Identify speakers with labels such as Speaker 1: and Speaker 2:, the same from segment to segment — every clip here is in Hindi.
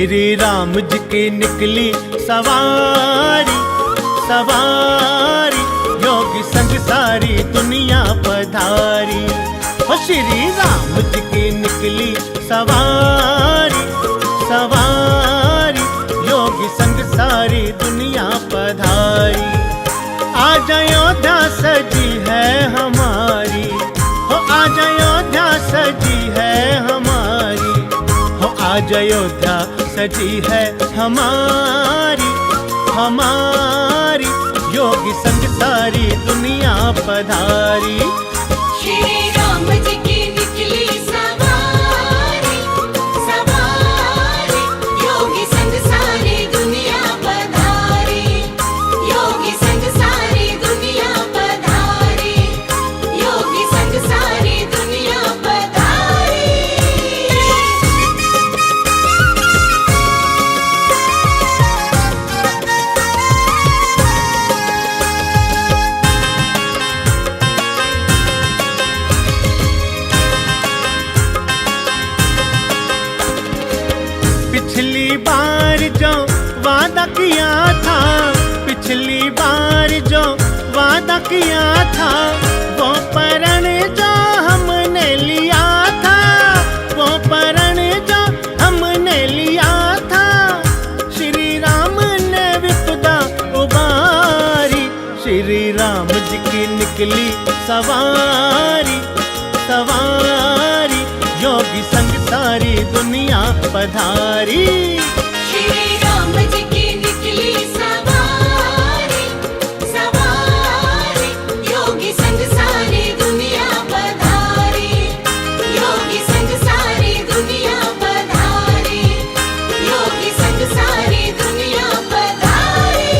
Speaker 1: श्री राम जी की निकली सवारी, सवारी योगी संग सारी दुनिया पधारी। ओ श्री राम जी की निकली सवारी, सवारी योगी संग सारी दुनिया पधारी। आज अयोध्या सजी है हमारी, हो आज अयोध्या सजी है हमारी, हो आज अयोध्या सजी है हमारी, हमारी योगी संग सारी दुनिया पधारी।
Speaker 2: श्री राम जी की निकली सवारी, सवारी योगी संग सारी दुनिया पधारी, योगी संग सारी दुनिया पधारी, योगी संग सारी दुनिया पधारी।
Speaker 1: पिछली बार जो वादा किया था, पिछली बार जो वादा किया था, वो प्रण जो हमने लिया था, वो प्रण जो हमने लिया था। श्री राम ने विपदा उबारी, श्री राम जी की निकली सवारी, सवारी योगी संग सारी दुनिया पधारी।
Speaker 2: श्री राम जी की निकली सवारी, सवारी योगी संग सारी दुनिया पधारी, योगी संग सारी दुनिया पधारी, योगी संग सारी दुनिया पधारी।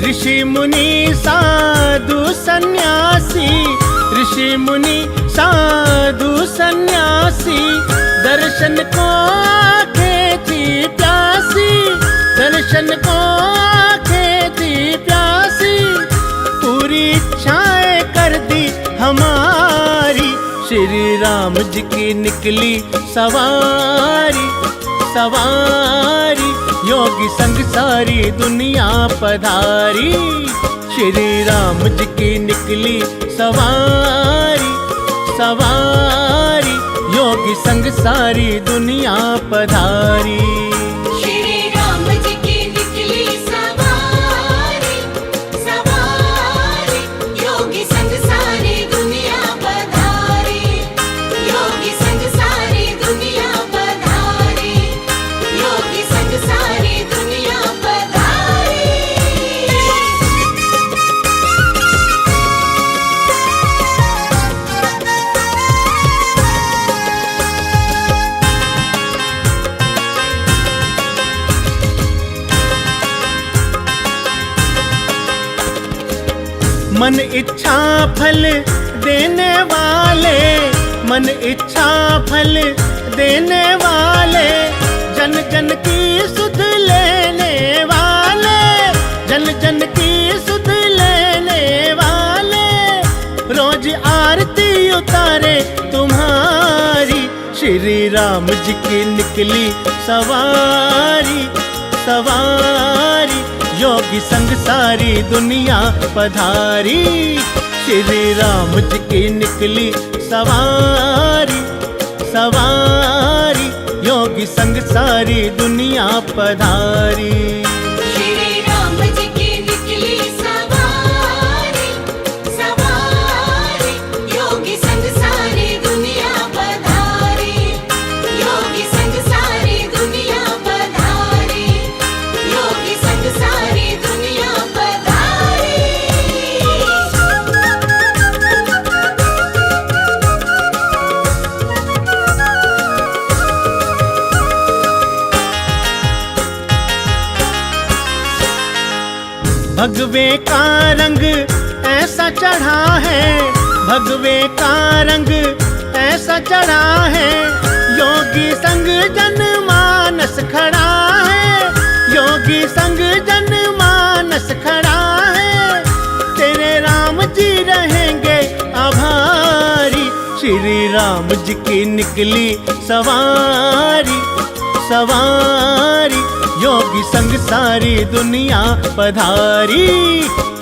Speaker 1: ऋषि मुनि साधु सन्यासी, ऋषि मुनि साधु सन्यासी, दर्शन को आंखें थी प्यासी, दर्शन को आंखें थी प्यासी। पूरी इच्छाएं कर दी हमारी, श्री राम जी की निकली सवारी, सवारी योगी संग सारी दुनिया पधारी। श्री राम जी की निकली सवारी, सवारी योगी संग सारी दुनिया पधारी।
Speaker 2: श्री राम जी की निकली सवारी, सवारी योगी संग सारी दुनिया पधारी, योगी संग सारी दुनिया पधारी, योगी संग सारी दुनिया पधारी।
Speaker 1: मन इच्छा फल देने वाले, मन इच्छा फल देने वाले, जन जन की सुध लेने वाले, जन जन की सुध लेने वाले। रोज आरती उतारे तुम्हारी, श्री राम जी की निकली सवारी, सवारी योगी संग सारी दुनिया पधारी। श्री राम जी की निकली सवारी, सवारी योगी संग सारी दुनिया पधारी।
Speaker 2: श्री राम जी की निकली सवारी, सवारी योगी संग सारी दुनिया पधारी, योगी संग सारी दुनिया पधारी, योगी संग सारी दुनिया पधारी।
Speaker 1: भगवे का रंग ऐसा चढ़ा है, भगवे का रंग ऐसा चढ़ा है, योगी संग जनमानस खड़ा है, योगी योगी संग जनमानस खड़ा है, तेरे राम जी रहेंगे आभारी। श्री राम जी की निकली सवारी, सवारी योगी संग सारी दुनिया पधारी।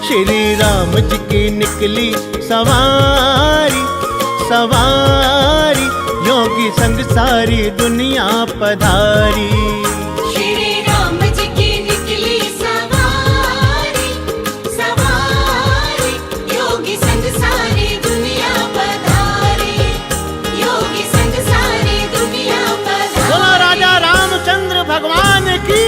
Speaker 1: श्री राम जी की निकली सवारी, सवारी योगी संग सारी दुनिया पधारी।
Speaker 2: श्री राम जी की निकली सवारी, सवारी योगी संग सारी दुनिया पधारी, योगी संग सारी दुनिया पधारी।
Speaker 1: बोलो राजा रामचंद्र भगवान की।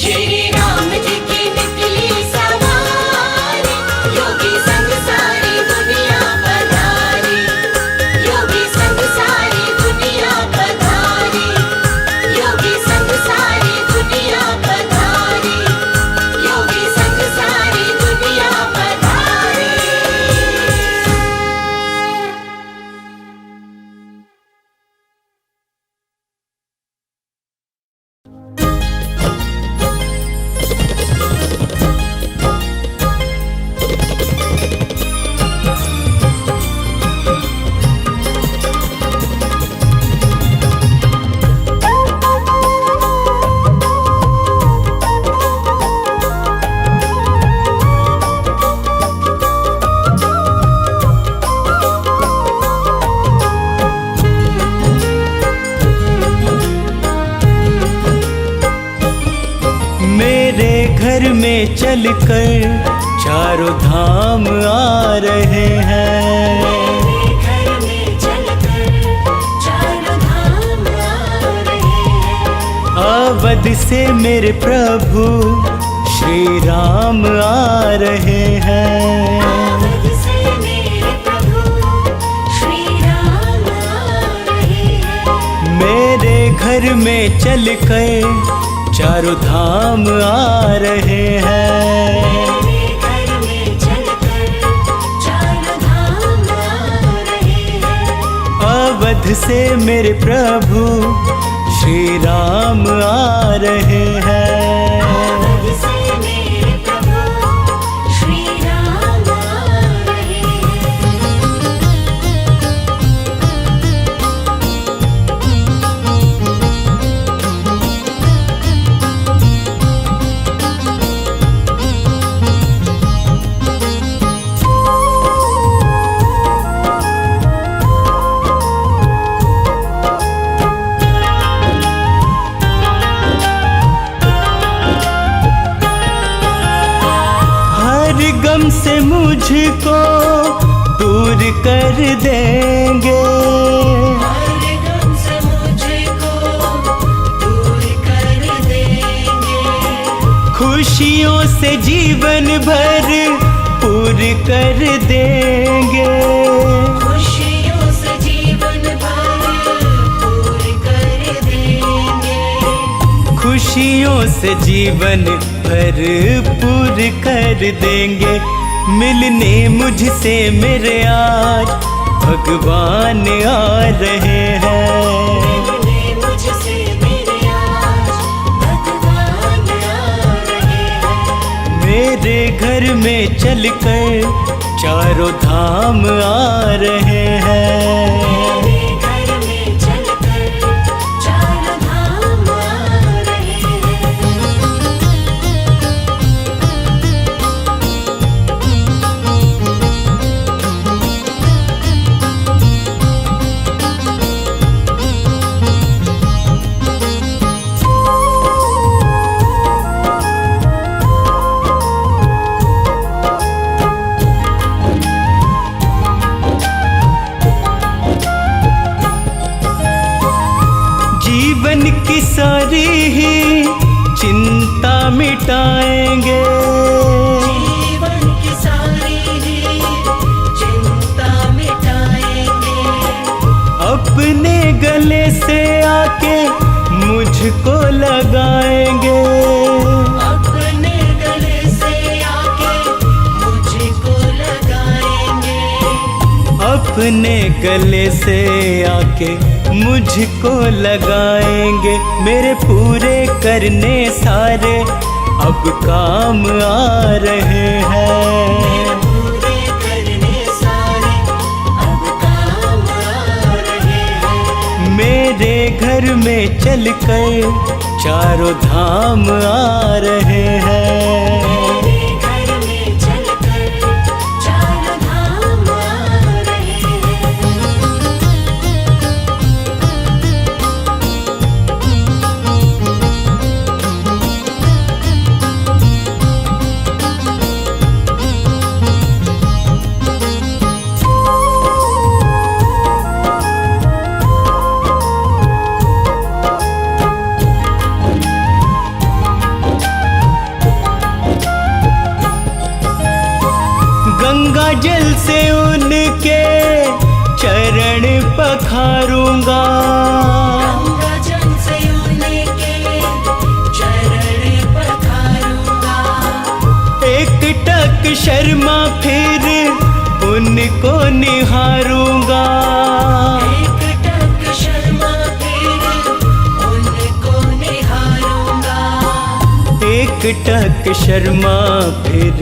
Speaker 2: श्री राम जी की निकली सवारी, योगी संग सारी दुनिया पधारी, योगी संग सारी दुनिया पधारी, योगी संग सारी दुनिया पधारी, योगी संग सारी दुनिया पधारी।
Speaker 3: मेरे घर में चलकर चारों धाम आ रहे हैं।
Speaker 2: मेरे घर में चलकर चारों धाम आ रहे हैं।
Speaker 3: अवध से मेरे प्रभु श्री राम आ रहे हैं।
Speaker 2: अवध से मेरे प्रभु श्री राम आ रहे हैं।
Speaker 3: मेरे घर में चलकर चारों धाम आ रहे हैं।
Speaker 2: मेरे घर में चलकर चारों धाम आ रहे हैं।
Speaker 3: अवध से मेरे प्रभु श्री राम आ रहे हैं।
Speaker 2: अवध से मेरे प्रभु श्री राम आ रहे
Speaker 3: हर गम से मुझको दूर कर देंगे।
Speaker 2: हर गम से मुझको दूर कर देंगे।
Speaker 3: खुशियों से जीवन भर पूर कर देंगे।
Speaker 2: खुशियों से जीवन भर पूर कर देंगे।
Speaker 3: खुशियों से जीवन भर पूर कर देंगे। मिलने मुझसे मेरे आज भगवान आ रहे हैं।
Speaker 2: मिलने मुझसे मेरे आज भगवान आ रहे हैं।
Speaker 3: मेरे घर में चलकर चारों धाम आ रहे हैं।
Speaker 2: मेरे घर में चलकर चारों धाम आ रहे हैं।
Speaker 3: जीवन की सारी ही चिंता मिटाएंगे।
Speaker 2: जीवन की सारी ही चिंता मिटाएंगे।
Speaker 3: अपने गले से आके मुझको लगाएंगे।
Speaker 2: अपने गले से आके मुझको लगाएंगे।
Speaker 3: अपने गले से आके मुझको लगाएंगे। मेरे पूरे करने सारे अब काम आ रहे हैं।
Speaker 2: पूरे करने सारे अब काम आ रहे हैं।
Speaker 3: मेरे घर में चलकर चारों धाम आ रहे हैं।
Speaker 2: मेरे घर में चलकर चारों धाम आ रहे
Speaker 3: गंगा जल से उनके चरण पखारूंगा।
Speaker 2: गंगा जल से उनके चरण पखारूंगा।
Speaker 3: एक टक शर्मा फिर उनको निहारूंगा।
Speaker 2: एक टक शर्मा फिर उनको निहारूंगा।
Speaker 3: एक टक शर्मा फिर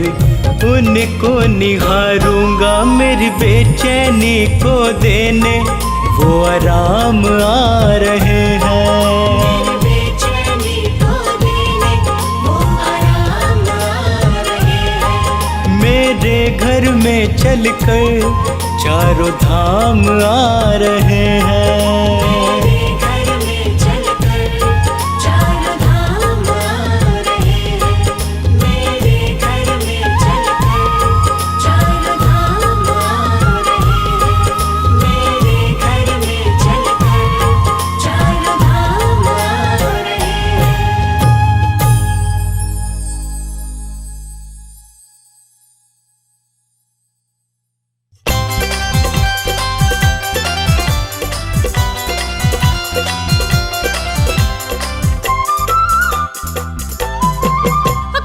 Speaker 3: उनको निहारूंगा। मेरी बेचैनी को देने वो आराम आ रहे हैं।
Speaker 2: बेचैनी को देने वो आराम आ रहे हैं।
Speaker 3: मेरे घर में चलकर चारों धाम आ रहे हैं।
Speaker 2: मेरे घर में चलकर चारों धाम आ रहे हैं। मेरे घर में चलकर चारों धाम आ रहे हैं। मेरे घर में चलकर चारों धाम आ रहे हैं।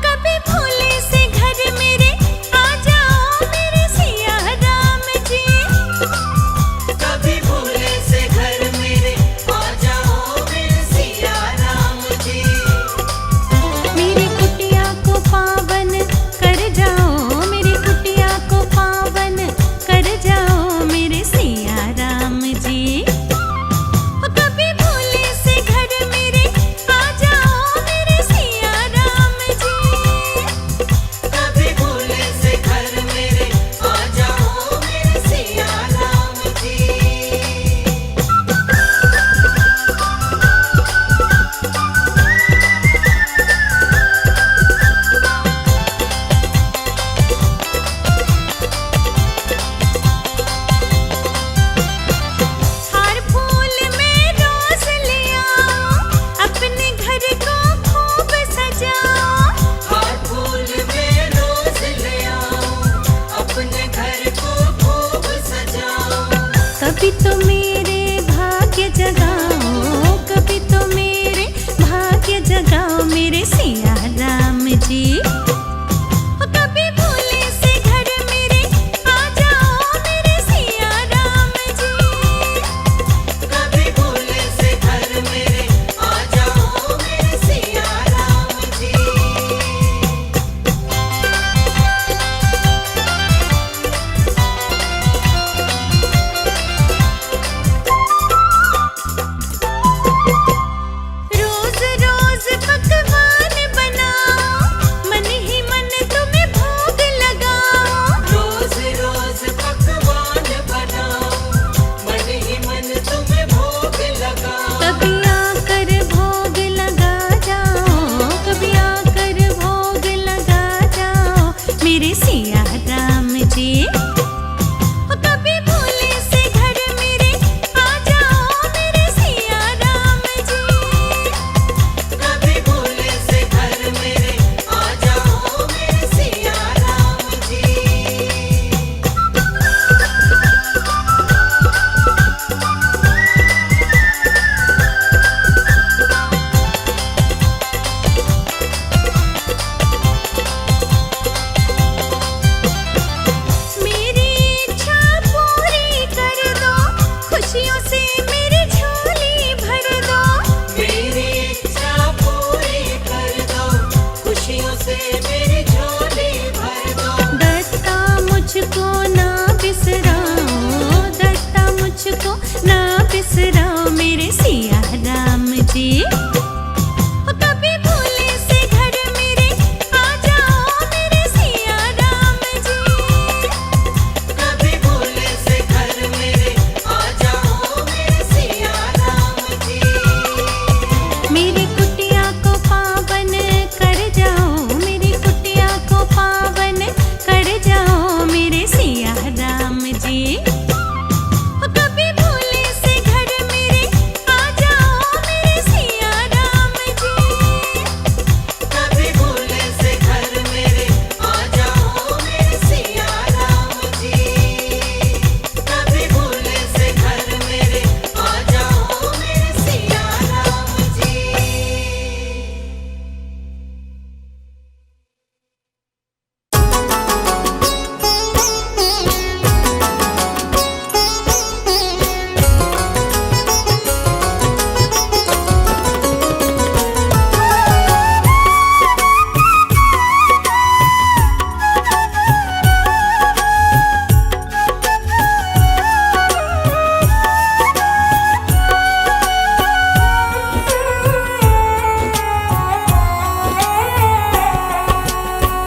Speaker 2: कभी भोले से घर मेरे आ जाओ मेरे सिया राम जी। कभी भोले से घर मेरे आ जाओ मेरे सिया राम जी। मेरी कुटिया को पावन कर जाओ। मेरी कुटिया को पावन कर जाओ मेरे सिया राम जी। कभी भोले से घर मेरे आ जाओ मेरे सिया राम जी। कभी भोले से घर मेरे आ जाओ मेरे सिया राम जी। हर फूल में रोज ले आओ। अपने घर को खूब सजाओ। हर फूल में रोज ले आओ। अपने घर को खूब सजाओ। कभी तो मेरे भाग्य जगाओ। कभी तो मेरे भाग्य जगाओ मेरे सिया राम जी। कभी भोले से घर मेरे आ जाओ मेरे सिया राम जी। कभी भोले से घर मेरे आ जाओ मेरे सिया राम जी। रोज रोज पकवान बनाओ। मन ही मन तुम्हें भोग लगाओ। रोज रोज पकवान बनाओ। मन ही मन तुम्हें भोग लगाओ। कभी आकर भोग लगा जाओ। कभी आकर भोग लगा जाओ मेरे सिया राम जी। कभी भोले से घर मेरे आ जाओ मेरे सिया राम जी। कभी भोले से घर मेरे आ जाओ मेरे सिया राम जी।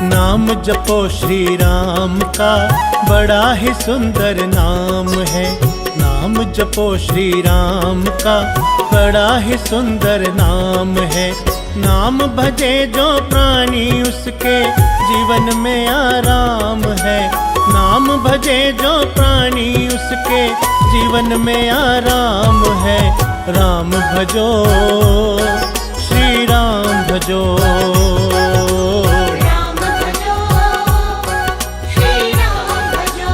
Speaker 1: नाम जपो श्री राम का बड़ा ही सुंदर नाम है। नाम जपो श्री राम का बड़ा ही सुंदर नाम है। नाम भजे जो प्राणी उसके जीवन में आराम है। नाम भजे जो प्राणी उसके जीवन में आराम है। राम भजो श्री राम भजो,
Speaker 2: राम भजो श्री राम भजो।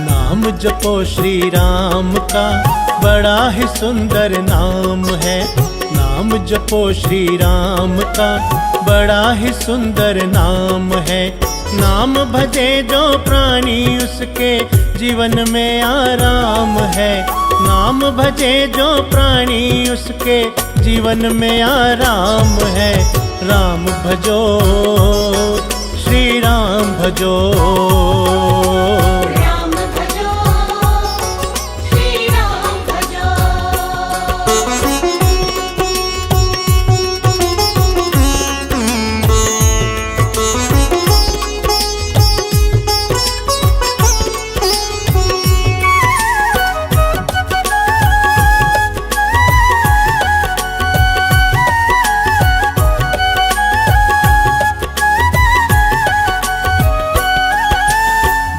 Speaker 1: नाम जपो श्री राम का बड़ा ही सुंदर नाम है। नाम जपो श्री राम का बड़ा ही सुंदर नाम है। नाम भजे जो प्राणी उसके जीवन में आराम है। नाम भजे जो प्राणी उसके जीवन में आराम है। राम भजो श्री राम भजो,
Speaker 2: राम भजो श्री राम भजो।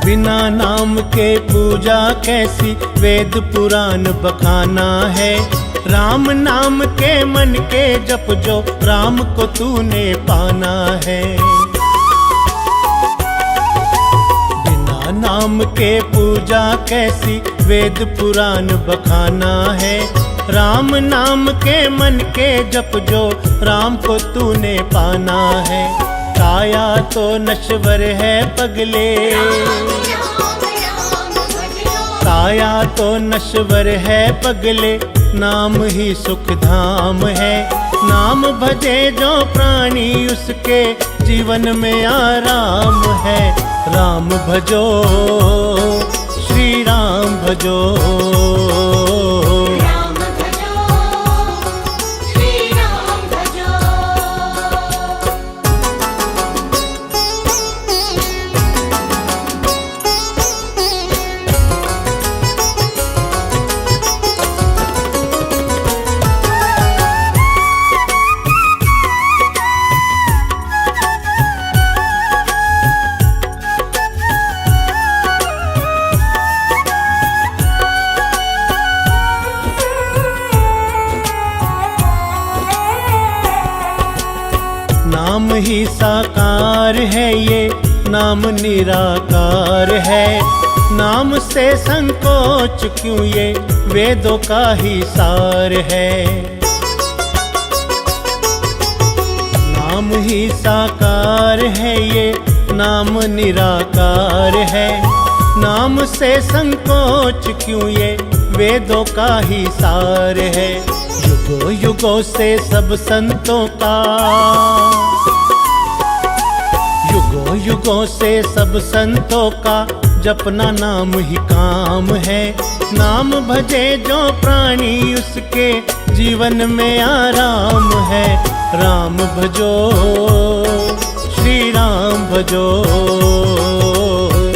Speaker 1: बिना नाम के पूजा कैसी, वेद पुराण बखाना है। राम नाम के मन के जप जो, राम को तूने पाना है। बिना नाम के पूजा कैसी, वेद पुराण बखाना है। राम नाम के मन के जप जो, राम को तूने पाना है। काया तो नश्वर है पगले, काया तो नश्वर है पगले, नाम ही सुख धाम है। नाम भजे जो प्राणी उसके जीवन में आराम है। राम भजो श्री राम भजो,
Speaker 2: राम भजो श्री राम भजो।
Speaker 1: नाम ही साकार है ये, नाम निराकार है। नाम से संकोच क्यों, ये वेदों का ही सार है। नाम ही साकार है ये, नाम निराकार है। नाम से संकोच क्यों, ये वेदों का ही सार है। युगों युगों से सब संतों का, युगों युगों से सब संतों का जपना नाम ही काम है। नाम भजे जो प्राणी उसके जीवन में आराम है। राम भजो श्री राम भजो,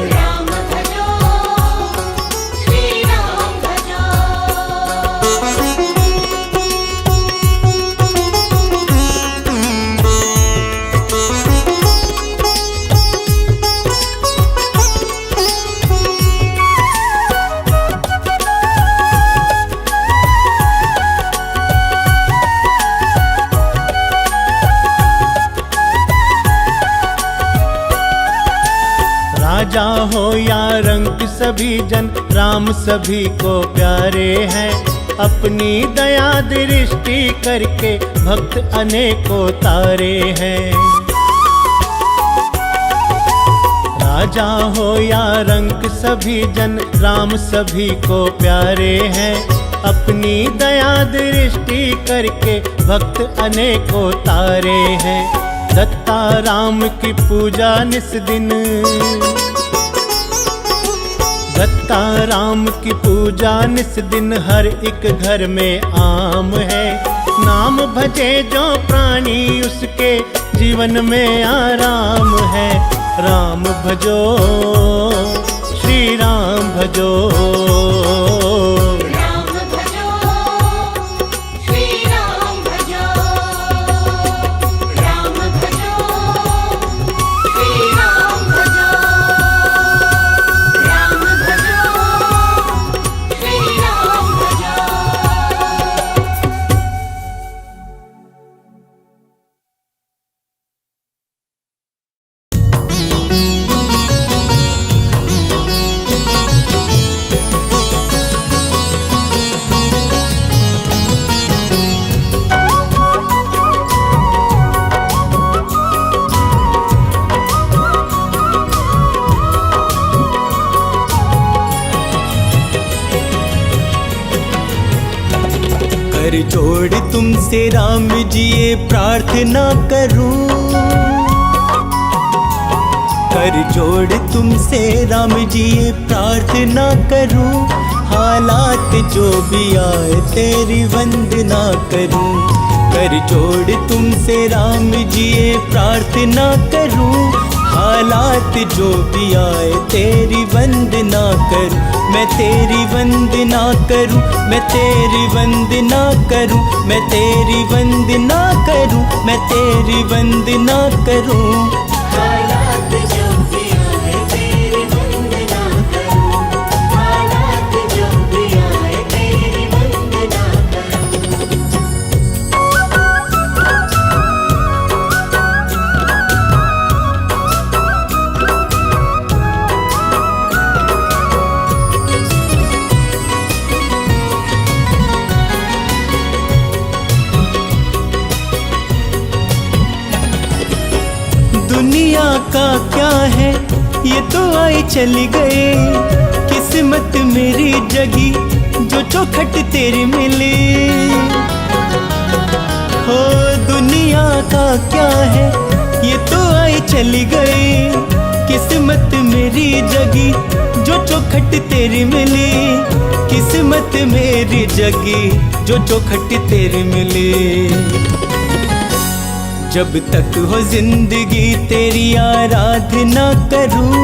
Speaker 2: राम भजो श्री राम भजो।
Speaker 1: राजा हो या रंक सभी जन, राम सभी को प्यारे हैं। अपनी दया दृष्टि करके भक्त अनेकों तारे हैं। राजा हो या रंक सभी जन, राम सभी को प्यारे हैं। अपनी दया दृष्टि करके भक्त अनेकों तारे हैं। दत्ता राम की पूजा निस दिन, दत्ता राम की पूजा निस दिन हर एक घर में आम है। नाम भजे जो प्राणी उसके जीवन में आराम है। राम भजो, श्री राम भजो।
Speaker 2: राम भजो, श्री राम भजो। राम भजो, श्री राम भजो। राम भजो, श्री राम भजो।
Speaker 3: कर जोड़ तुमसे राम जी ये प्रार्थना करूं, कर जोड़ तुमसे राम जी ये प्रार्थना करूं। हालात जो भी आए तेरी वंदना करूं। कर जोड़ तुमसे राम जी ये प्रार्थना करूं। हालात जो भी आए तेरी वंदना करूं। मैं तेरी वंदना करूं, मैं तेरी वंदना करूं, मैं तेरी वंदना करूं, मैं तेरी वंदना करूं।
Speaker 2: हालात जो भी आए तेरी वंदना करूं। हालात जो भी आए तेरी वंदना करूं।
Speaker 3: दुनिया का क्या है ये तो आई चली गए। किस्मत मेरी जगी जो चौखट तेरी मिली। हो दुनिया का क्या है ये तो आई चली गई। किस्मत मेरी जगी जो चौखट तेरी मिली। किस्मत मेरी जगी जो चौखट तेरी मिली। जब तक हो जिंदगी तेरी आराधना करूं।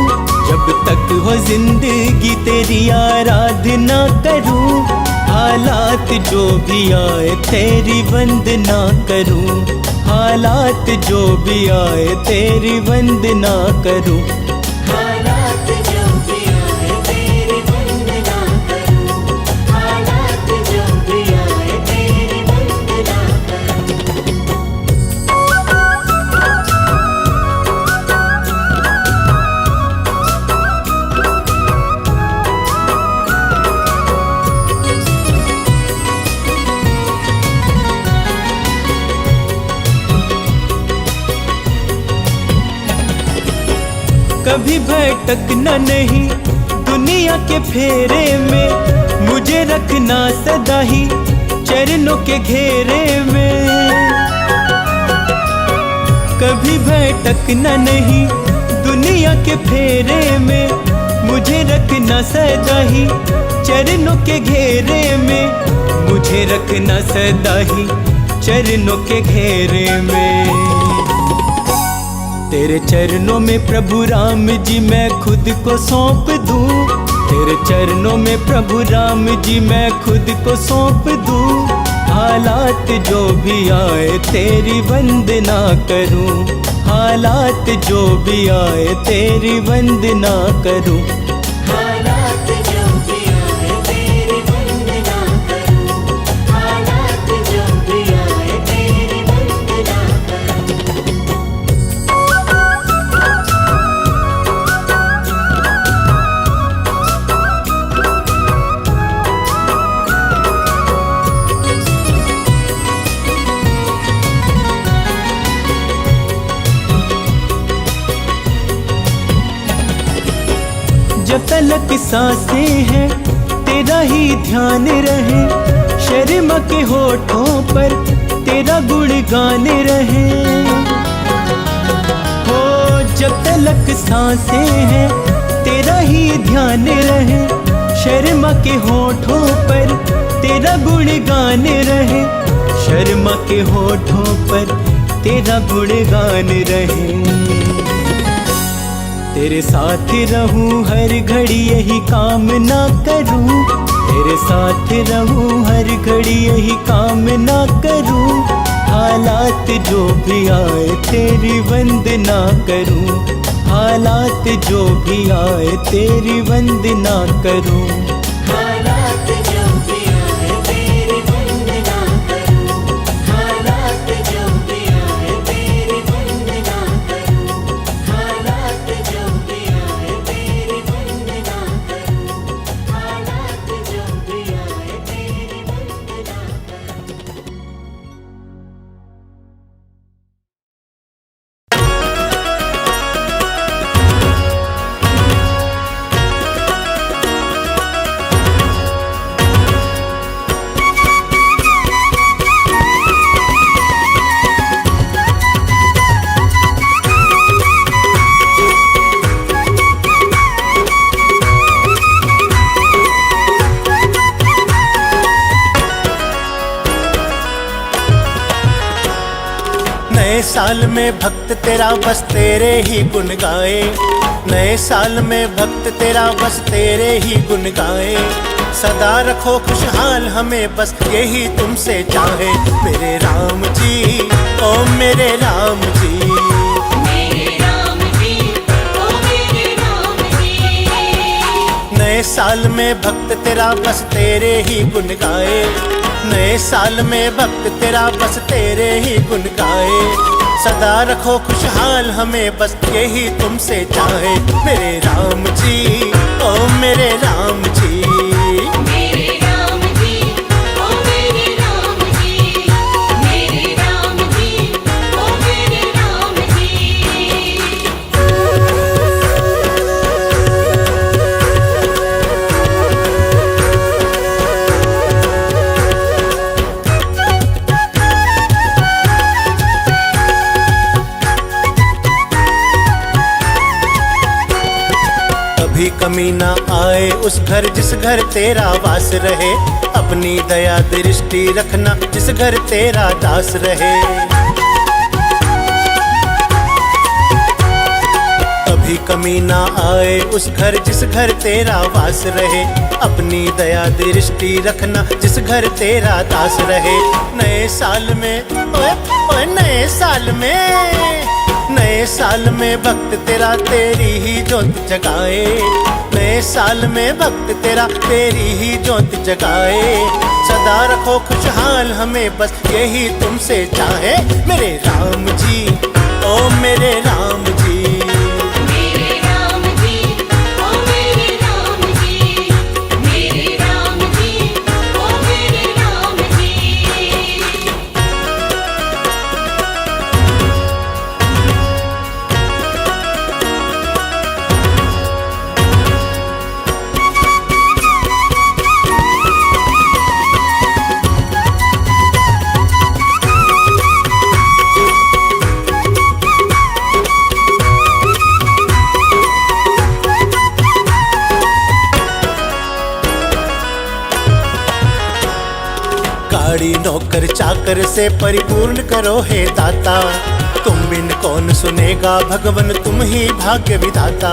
Speaker 3: जब तक हो जिंदगी तेरी आराधना करूं। हालात जो भी आए तेरी वंदना करूं। हालात जो भी आए तेरी वंदना करूं।
Speaker 2: हालात जो भी आए तेरी वंदना करूं। हालात जो भी आए तेरी वंदना करूं।
Speaker 3: कभी भटकना नहीं दुनिया के फेरे में। मुझे रखना सदा ही चरणों के घेरे में। कभी भटकना नहीं दुनिया के फेरे में। मुझे रखना सदा ही चरणों के घेरे में। मुझे रखना सदा ही चरणों के घेरे में। तेरे चरणों में प्रभु राम जी मैं खुद को सौंप दूं। तेरे चरणों में प्रभु राम जी मैं खुद को सौंप दूं। हालात जो भी आए तेरी वंदना करूं। हालात जो भी आए तेरी वंदना करूं।
Speaker 2: हालात जो भी आए तेरी वंदना करूं। हालात जो भी आए तेरी वंदना करूं।
Speaker 3: जब तलक सांसें हैं तेरा ही ध्यान रहे। शर्मा के होठों पर तेरा गुणगान रहे। हो जब तलक सांसें हैं तेरा ही ध्यान रहे। शर्मा के होठों पर तेरा गुणगान रहे। शर्मा के होठों पर तेरा गुणगान रहे। तेरे साथ रहूं हर घड़ी यही कामना करूं, तेरे साथ रहूं हर घड़ी यही कामना करूं। हालात जो भी आए तेरी वंदना करूं, हालात जो भी आए तेरी वंदना करूं।
Speaker 2: हालात जो भी आए तेरी वंदना करूं, हालात जो भी आए तेरी वंदना करूं, हालात जो भी आए तेरी वंदना करूं, हालात जो भी आए तेरी वंदना करूं।
Speaker 1: नए साल में भक्त तेरा बस तेरे ही गुण गाए, नए साल में भक्त तेरा बस तेरे ही गुण गाए। सदा रखो खुशहाल हमें बस यही तुमसे चाहे, मेरे राम जी ओ मेरे राम जी।
Speaker 2: मेरे राम जी ओ मेरे राम जी।
Speaker 1: नए साल में भक्त तेरा बस तेरे ही गुण गाए, नए साल में भक्त तेरा बस तेरे ही गुण गाए। सदा रखो खुशहाल हमें बस यही तुमसे चाहे, मेरे राम जी ओ मेरे राम जी।
Speaker 2: मेरे राम जी ओ मेरे राम जी, मेरे राम जी ओ मेरे राम जी।
Speaker 1: कभी कमी ना आए उस घर जिस घर तेरा वास रहे, अपनी दया दृष्टि रखना जिस घर तेरा दास रहे। कभी कमी ना आए उस घर जिस घर तेरा वास रहे, अपनी दया दृष्टि रखना जिस घर तेरा दास रहे। नए साल में ओए ओए नए साल में, नए साल में भक्त तेरा तेरी ही ज्योत जगाए, नए साल में भक्त तेरा तेरी ही ज्योत जगाए। सदा रखो खुशहाल हमें बस यही तुमसे चाहे, मेरे राम जी ओ मेरे राम जी।
Speaker 2: मेरे राम जी ओ मेरे राम जी, मेरे राम जी ओ मेरे राम जी।
Speaker 1: गाड़ी नौकर चाकर से परिपूर्ण करो हे दाता, तुम बिन कौन सुनेगा भगवन तुम ही भाग्य विधाता।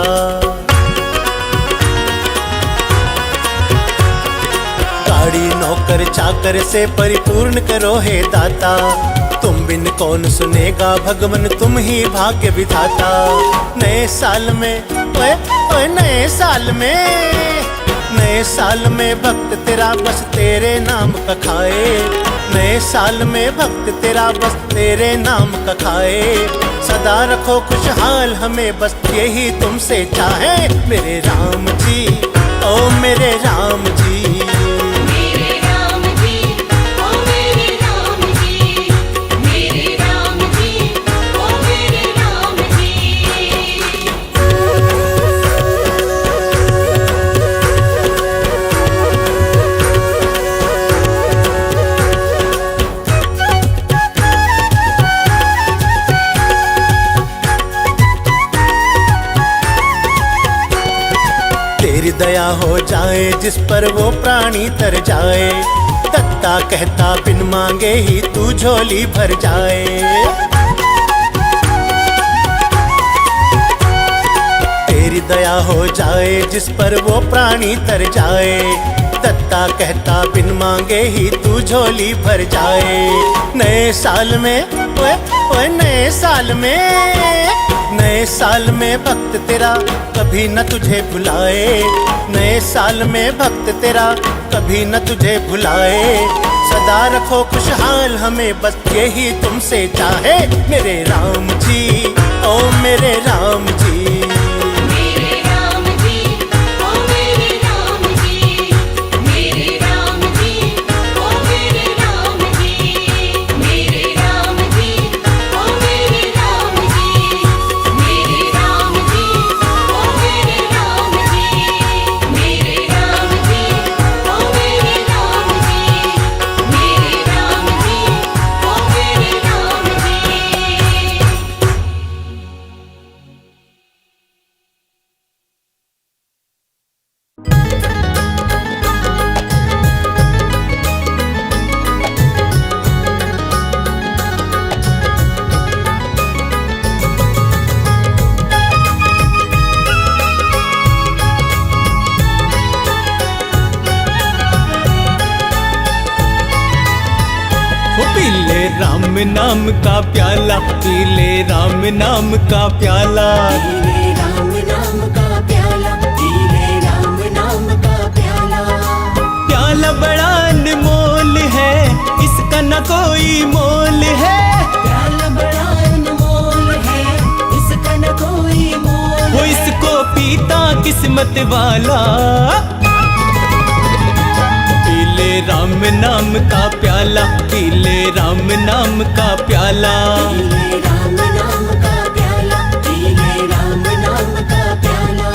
Speaker 1: गाड़ी नौकर चाकर से परिपूर्ण करो हे दाता, तुम बिन कौन सुनेगा भगवन तुम ही भाग्य विधाता। नए साल में ओए ओए नए साल में, नए साल में भक्त तेरा बस तेरे नाम का खाए, नए साल में भक्त तेरा बस तेरे नाम का खाए। सदा रखो खुशहाल हमें बस यही तुमसे चाहे, मेरे राम जी ओ मेरे राम जी।
Speaker 2: मेरे राम जी ओ मेरे राम जी, मेरे राम जी ओ मेरे राम जी।
Speaker 1: तेरी दया हो जाए जिस पर वो प्राणी तर जाए, दत्ता कहता बिन मांगे ही तू झोली भर जाए। क्या हो जाए जिस पर वो प्राणी तर जाए। दत्ता कहता बिन मांगे ही तू झोली भर जाए। नए साल में ओए ओए नए साल में भक्त तेरा कभी न तुझे भुलाए। नए साल में भक्त तेरा कभी न तुझे भुलाए। सदा रखो खुशहाल हमें बस यही तुमसे चाहे। मेरे राम जी ओ मेरे राम जी।
Speaker 2: मेरे राम जी ओ मेरे राम जी। मेरे राम जी ओ मेरे राम जी। मेरे राम जी ओ मेरे राम जी। मेरे राम जी ओ मेरे राम जी। मेरे राम जी ओ मेरे राम जी। मेरे राम जी ओ मेरे राम जी।
Speaker 3: वो पीले राम नाम का प्याला, पीले राम नाम का प्याला।
Speaker 2: पीले राम नाम का प्याला, पीले राम नाम का प्याला।
Speaker 3: प्याला बड़ा अनमोल है, इसका न कोई मोल है।
Speaker 2: प्याला बड़ा अनमोल है, इसका न कोई मोल
Speaker 3: वो
Speaker 2: है।
Speaker 3: इसको पीता किस्मत वाला। पीले राम नाम का प्याला, पीले राम नाम का प्याला।
Speaker 2: पीले राम नाम का प्याला, पीले राम नाम का प्याला।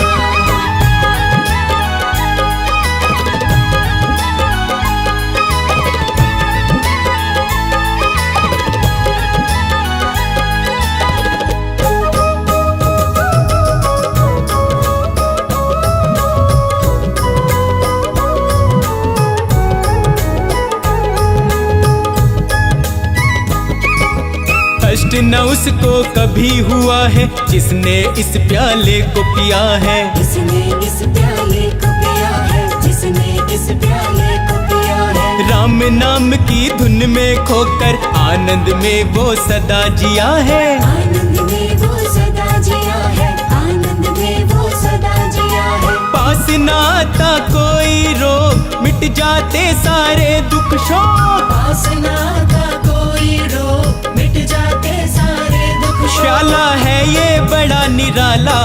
Speaker 3: कष्ट न उसको कभी हुआ है, जिसने इस प्याले को पिया है।
Speaker 2: जिसने इस प्याले को पिया है, जिसने इस प्याले को पिया है।
Speaker 3: राम नाम की धुन में खोकर आनंद में वो सदा जिया है।
Speaker 2: आनंद में वो सदा जिया है, आनंद में वो सदा जिया है।
Speaker 3: पास न आता कोई रोग, मिट जाते सारे दुख शोक।
Speaker 2: वासना का कोई रोग, मिट जाते सारे दुख शोक।
Speaker 3: प्याला है ये बड़ा निराला।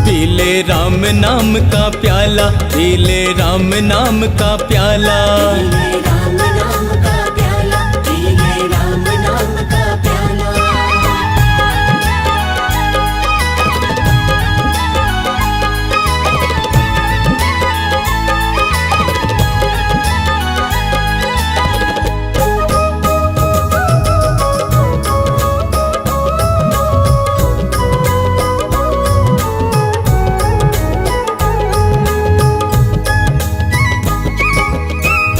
Speaker 3: पीले राम नाम का प्याला, पीले राम नाम का प्याला।
Speaker 2: पीले राम नाम का प्याला, पीले राम नाम का प्याला।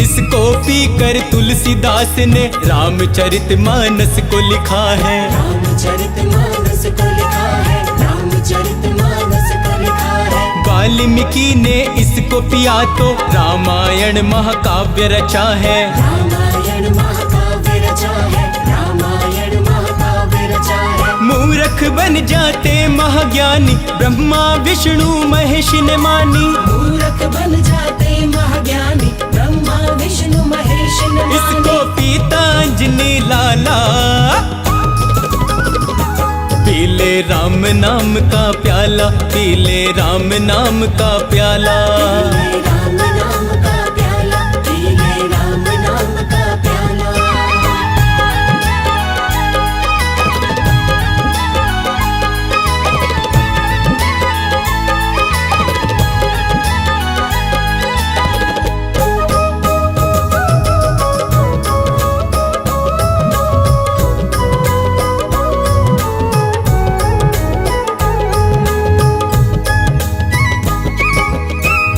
Speaker 3: इसको पीकर तुलसीदास ने रामचरितमानस को लिखा है।
Speaker 2: रामचरितमानस को लिखा है, रामचरितमानस को लिखा है।
Speaker 3: वाल्मीकि ने इसको पिया तो रामायण महाकाव्य रचा है।
Speaker 2: रामायण महाकाव्य रचा है, रामायण महाकाव्य रचा है।
Speaker 3: मूर्ख बन जाते महाज्ञानी, ब्रह्मा विष्णु महेश ने मानी।
Speaker 2: मूर्ख बन जाते महाज्ञानी, ब्रह्मा विष्णु महेश ने मानी।
Speaker 3: इसको पीता अंजनी लाला। पीले राम नाम का प्याला, पीले राम नाम का प्याला।
Speaker 2: पीले राम नाम का प्याला, पीले राम नाम का प्याला।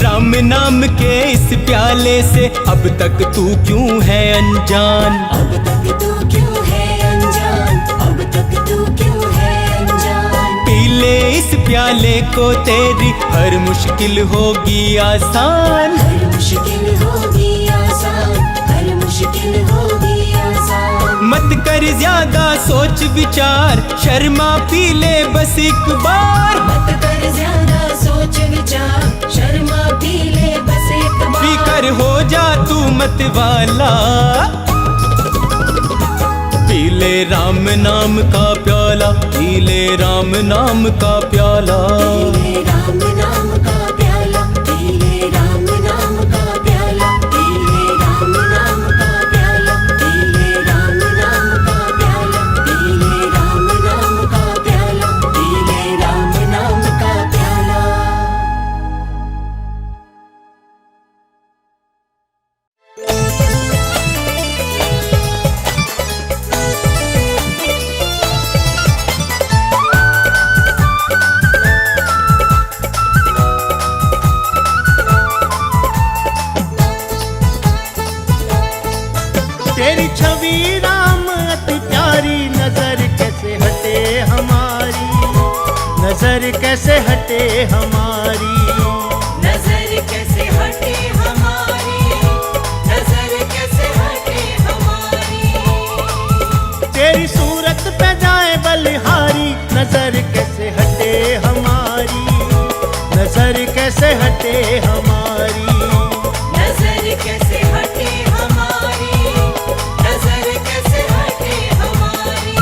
Speaker 3: राम नाम के इस प्याले से अब तक तू क्यों है अनजान।
Speaker 2: अब तक तू क्यों है अनजान, अब तक तू क्यों है अनजान।
Speaker 3: पीले प्याले को तेरी हर मुश्किल होगी आसान।
Speaker 2: हर मुश्किल होगी आसान, हर मुश्किल होगी आसान।
Speaker 3: मत कर ज्यादा सोच विचार, शर्मा पी ले बस एक बार।
Speaker 2: मत कर ज्यादा सोच विचार, शर्मा पी ले बस एक बार।
Speaker 3: पी कर हो जा तू मत वाला, पी ले राम नाम का प्याला, पी ले राम नाम का प्याला।
Speaker 2: पी ले राम नाम का प्याला, पी ले राम नाम का प्याला, पी ले राम नाम का प्याला, पी ले राम नाम का प्याला, पी ले राम नाम का प्याला, पी ले राम नाम का प्याला।
Speaker 1: तेरी छवि राम अति प्यारी, नजर कैसे हटे हमारी, नजर कैसे हटे हमारी।
Speaker 2: नजर कैसे हटे हमारी, नजर कैसे हटे हमारी।
Speaker 1: तेरी सूरत पे जाए बलिहारी, नजर कैसे हटे हमारी, नजर कैसे हटे हमारी।
Speaker 2: नजर कैसे हटे हमारी, नजर कैसे हटे हमारी।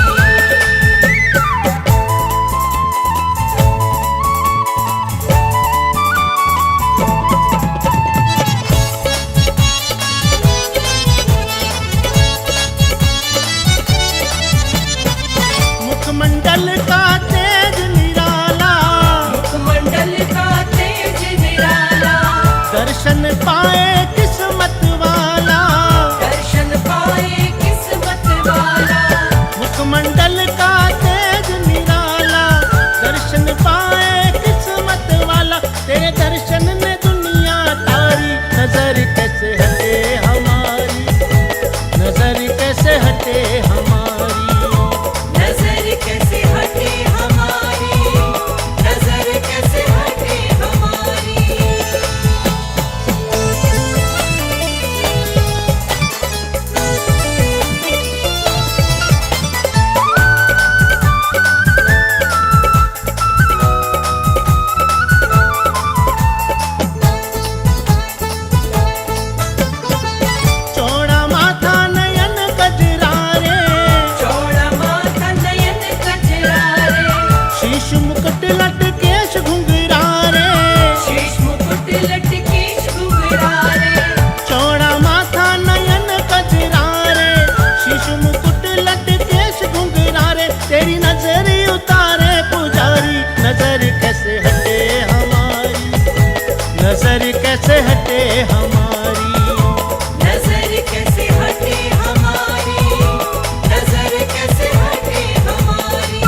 Speaker 1: मुखमंडल का तेज निराला,
Speaker 2: मुखमंडल का तेज निराला।
Speaker 1: दर्शन पाए किस्मत वाला,
Speaker 2: दर्शन पाए किस्मत वाला।
Speaker 1: मुखमंडल का तेज निराला, दर्शन पाए किस्मत वाला। तेरे दर्शन ने दुनिया तारी, नजर कैसे हटे हमारी, नजर कैसे हटे हमारी।
Speaker 2: नजर कैसे हटे हमारी, नजर कैसे हटे हमारी।
Speaker 1: चौड़ा माथा नयन गजरारे,
Speaker 2: चौड़ा माथा नयन कजरारे।
Speaker 1: शीश मुकुट लटकेश घुंघरारे।
Speaker 2: शीश मुकुट लटकेश घुंघरारे।
Speaker 1: चौड़ा माथा नयन गजरारे, शीश मुकुट लटकेश घुंघरारे। तेरी नजर उतारे पुजारी, नजर कैसे हटे हमारी, नजर कैसे हटे हमारी।
Speaker 2: नजर कैसे हटे हमारी, नजर कैसे हटे हमारी।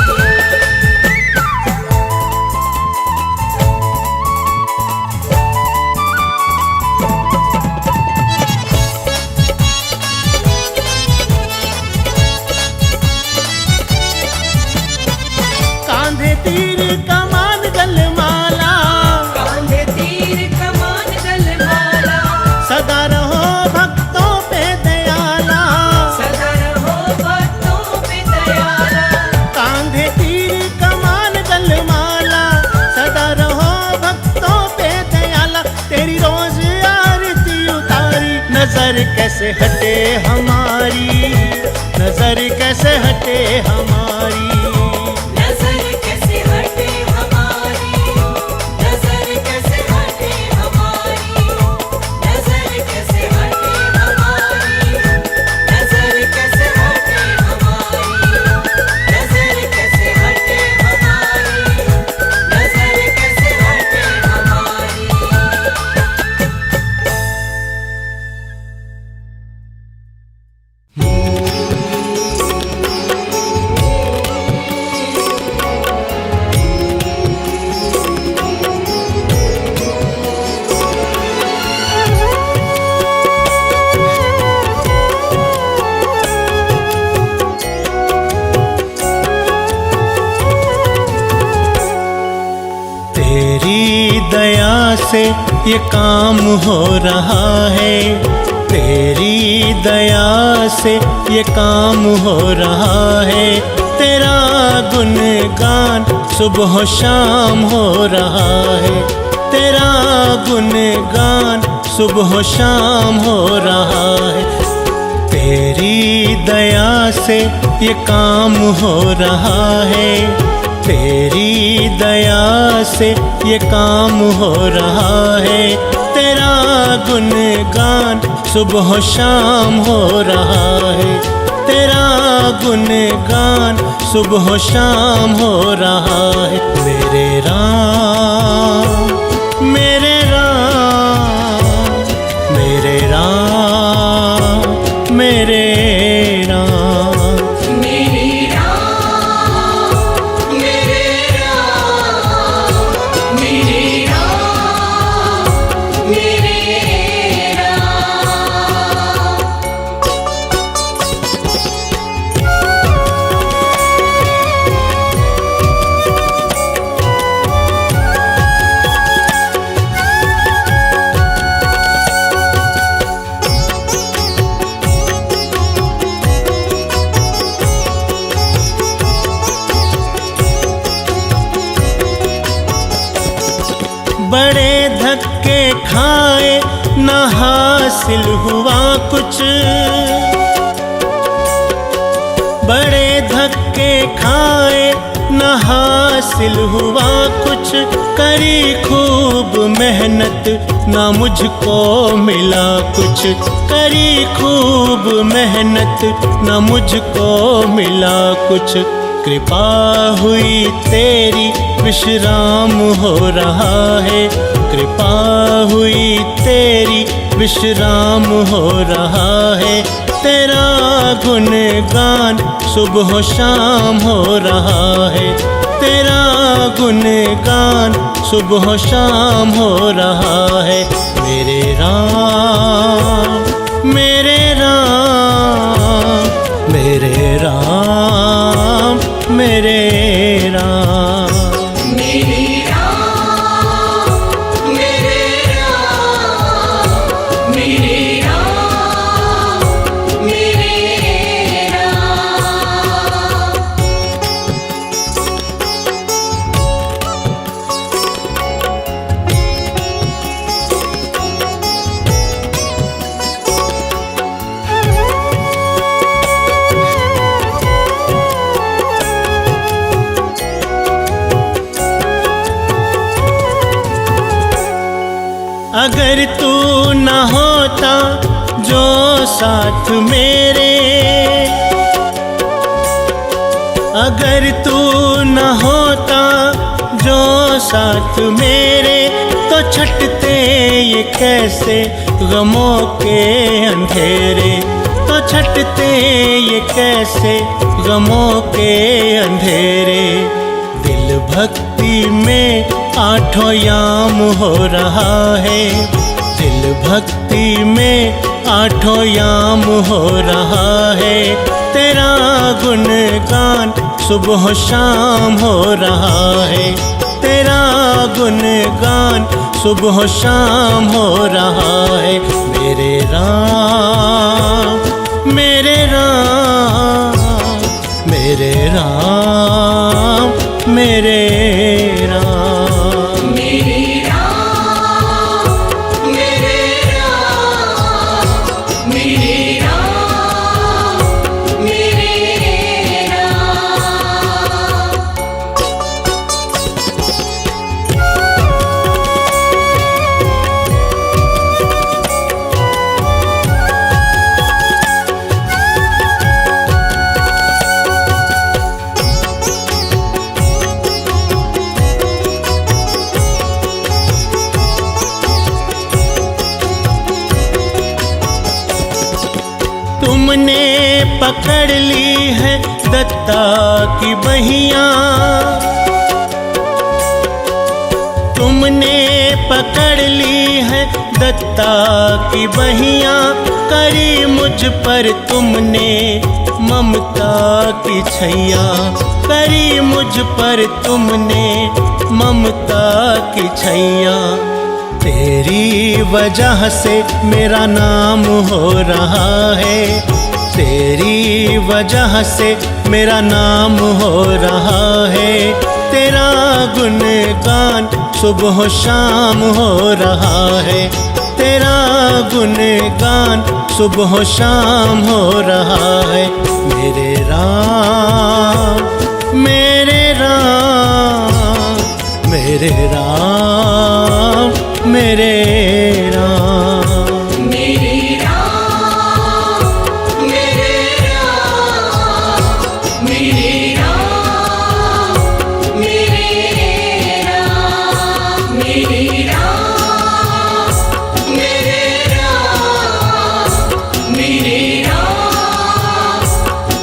Speaker 1: कांधे तीर कमान गलमाला,
Speaker 2: कांधे तीर कमान गलमाला।
Speaker 1: सदा रहो भक्तों पे दयाला।
Speaker 2: सदा रहो भक्तों पे दयाला।
Speaker 1: कांधे तीर कमान गलमाला, सदा रहो भक्तों पे दयाला। तेरी रोज आरती उतारी, नजर कैसे हटे हमारी, नजर कैसे हटे हमारी।
Speaker 2: नजर कैसे हटे हमारी, नजर कैसे हटे हमारी। नजर कैसे हटे हमारी, नजर कैसे हटे हमारी। नजर कैसे हटे हमारी, नजर कैसे हटे हमारी।
Speaker 1: से ये काम हो रहा है, तेरी दया से ये काम हो रहा है। तेरा गुणगान सुबह शाम हो रहा है, तेरा गुणगान सुबह शाम हो रहा है। तेरी दया से ये काम हो रहा है, तेरी दया से ये काम हो रहा है। तेरा गुणगान सुबह शाम हो रहा है, तेरा गुणगान सुबह शाम हो रहा है। मेरे राम मेरे राम मेरे राम मेरे राम
Speaker 2: मेरे राम मेरे राम मेरे राम मेरे राम।
Speaker 1: बड़े धक्के खाए न हासिल हुआ कुछ, बड़े धक्के खाए न हासिल हुआ कुछ। करी खूब मेहनत ना मुझको मिला कुछ, करी खूब मेहनत ना मुझको मिला कुछ। कृपा हुई तेरी विश्राम हो रहा है, कृपा हुई तेरी विश्राम हो रहा है। तेरा गुणगान सुबह शाम हो रहा है, तेरा गुणगान सुबह शाम हो रहा है। मेरे राम मेरे राम मेरे राम मेरे राम
Speaker 2: मेरे राम मेरे राम मेरे राम मेरे राम।
Speaker 1: अगर तू न होता जो साथ मेरे, अगर तू न होता जो साथ मेरे, तो छटते ये कैसे गमों के अंधेरे, तो छटते ये कैसे गमों के अंधेरे। दिल भक्ति में आठों याम हो रहा है, दिल भक्ति में आठों याम हो रहा है। तेरा गुणगान सुबह शाम हो रहा है, तेरा गुणगान सुबह शाम हो रहा है। मेरे राम मेरे राम मेरे राम मेरे राम
Speaker 2: मेरे राम मेरे राम मेरे राम मेरे राम।
Speaker 1: तुमने पकड़ ली है दत्ता की बहिया, तुमने पकड़ ली है दत्ता की बहिया। करी मुझ पर तुमने ममता की छैया, करी मुझ पर तुमने ममता की छैया। तेरी वजह से मेरा नाम हो रहा है, तेरी वजह से मेरा नाम हो रहा है। तेरा गुणगान सुबह शाम हो रहा है, तेरा गुणगान सुबह शाम हो रहा है। मेरे राम मेरे राम मेरे राम मेरे राम
Speaker 2: मेरे राम मेरे राम मेरे राम मेरे राम मेरे राम मेरे राम मेरे राम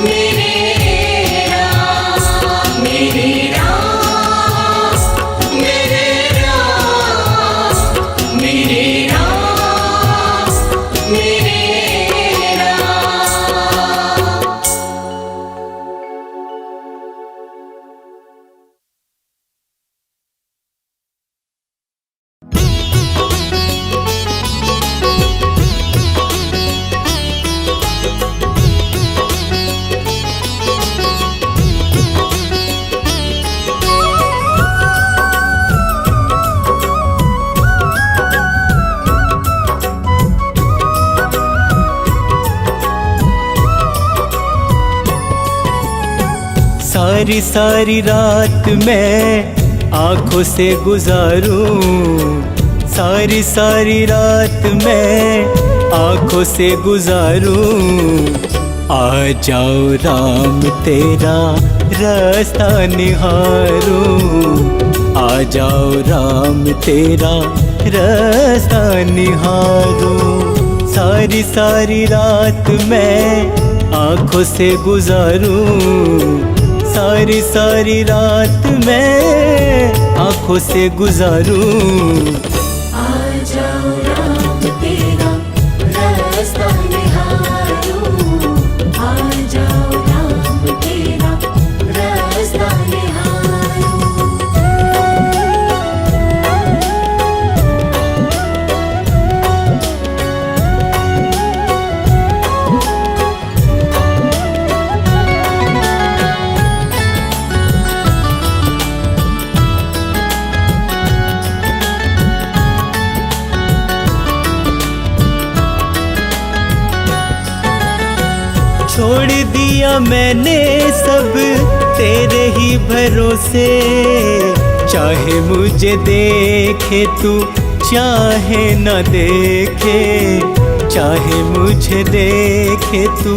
Speaker 2: मेरे राम मेरे राम मेरे राम मेरे राम मेरे राम।
Speaker 3: सारी सारी रात मैं आँखों से गुजारूं, सारी सारी रात मैं आँखों से गुजारूं। आ जाओ राम तेरा रास्ता निहारूं, आ जाओ राम तेरा रास्ता निहारूं। सारी सारी रात मैं आँखों से गुजारूं, सारी सारी रात मैं आँखों से गुजारूं।
Speaker 2: आ जाओ राम तेरा रास्ता निहारूं, आ जाओ राम तेरा रास्ता निहारूं।
Speaker 3: छोड़ दिया मैंने सब तेरे ही भरोसे, चाहे मुझे देखे तू चाहे न देखे, चाहे मुझे देखे तू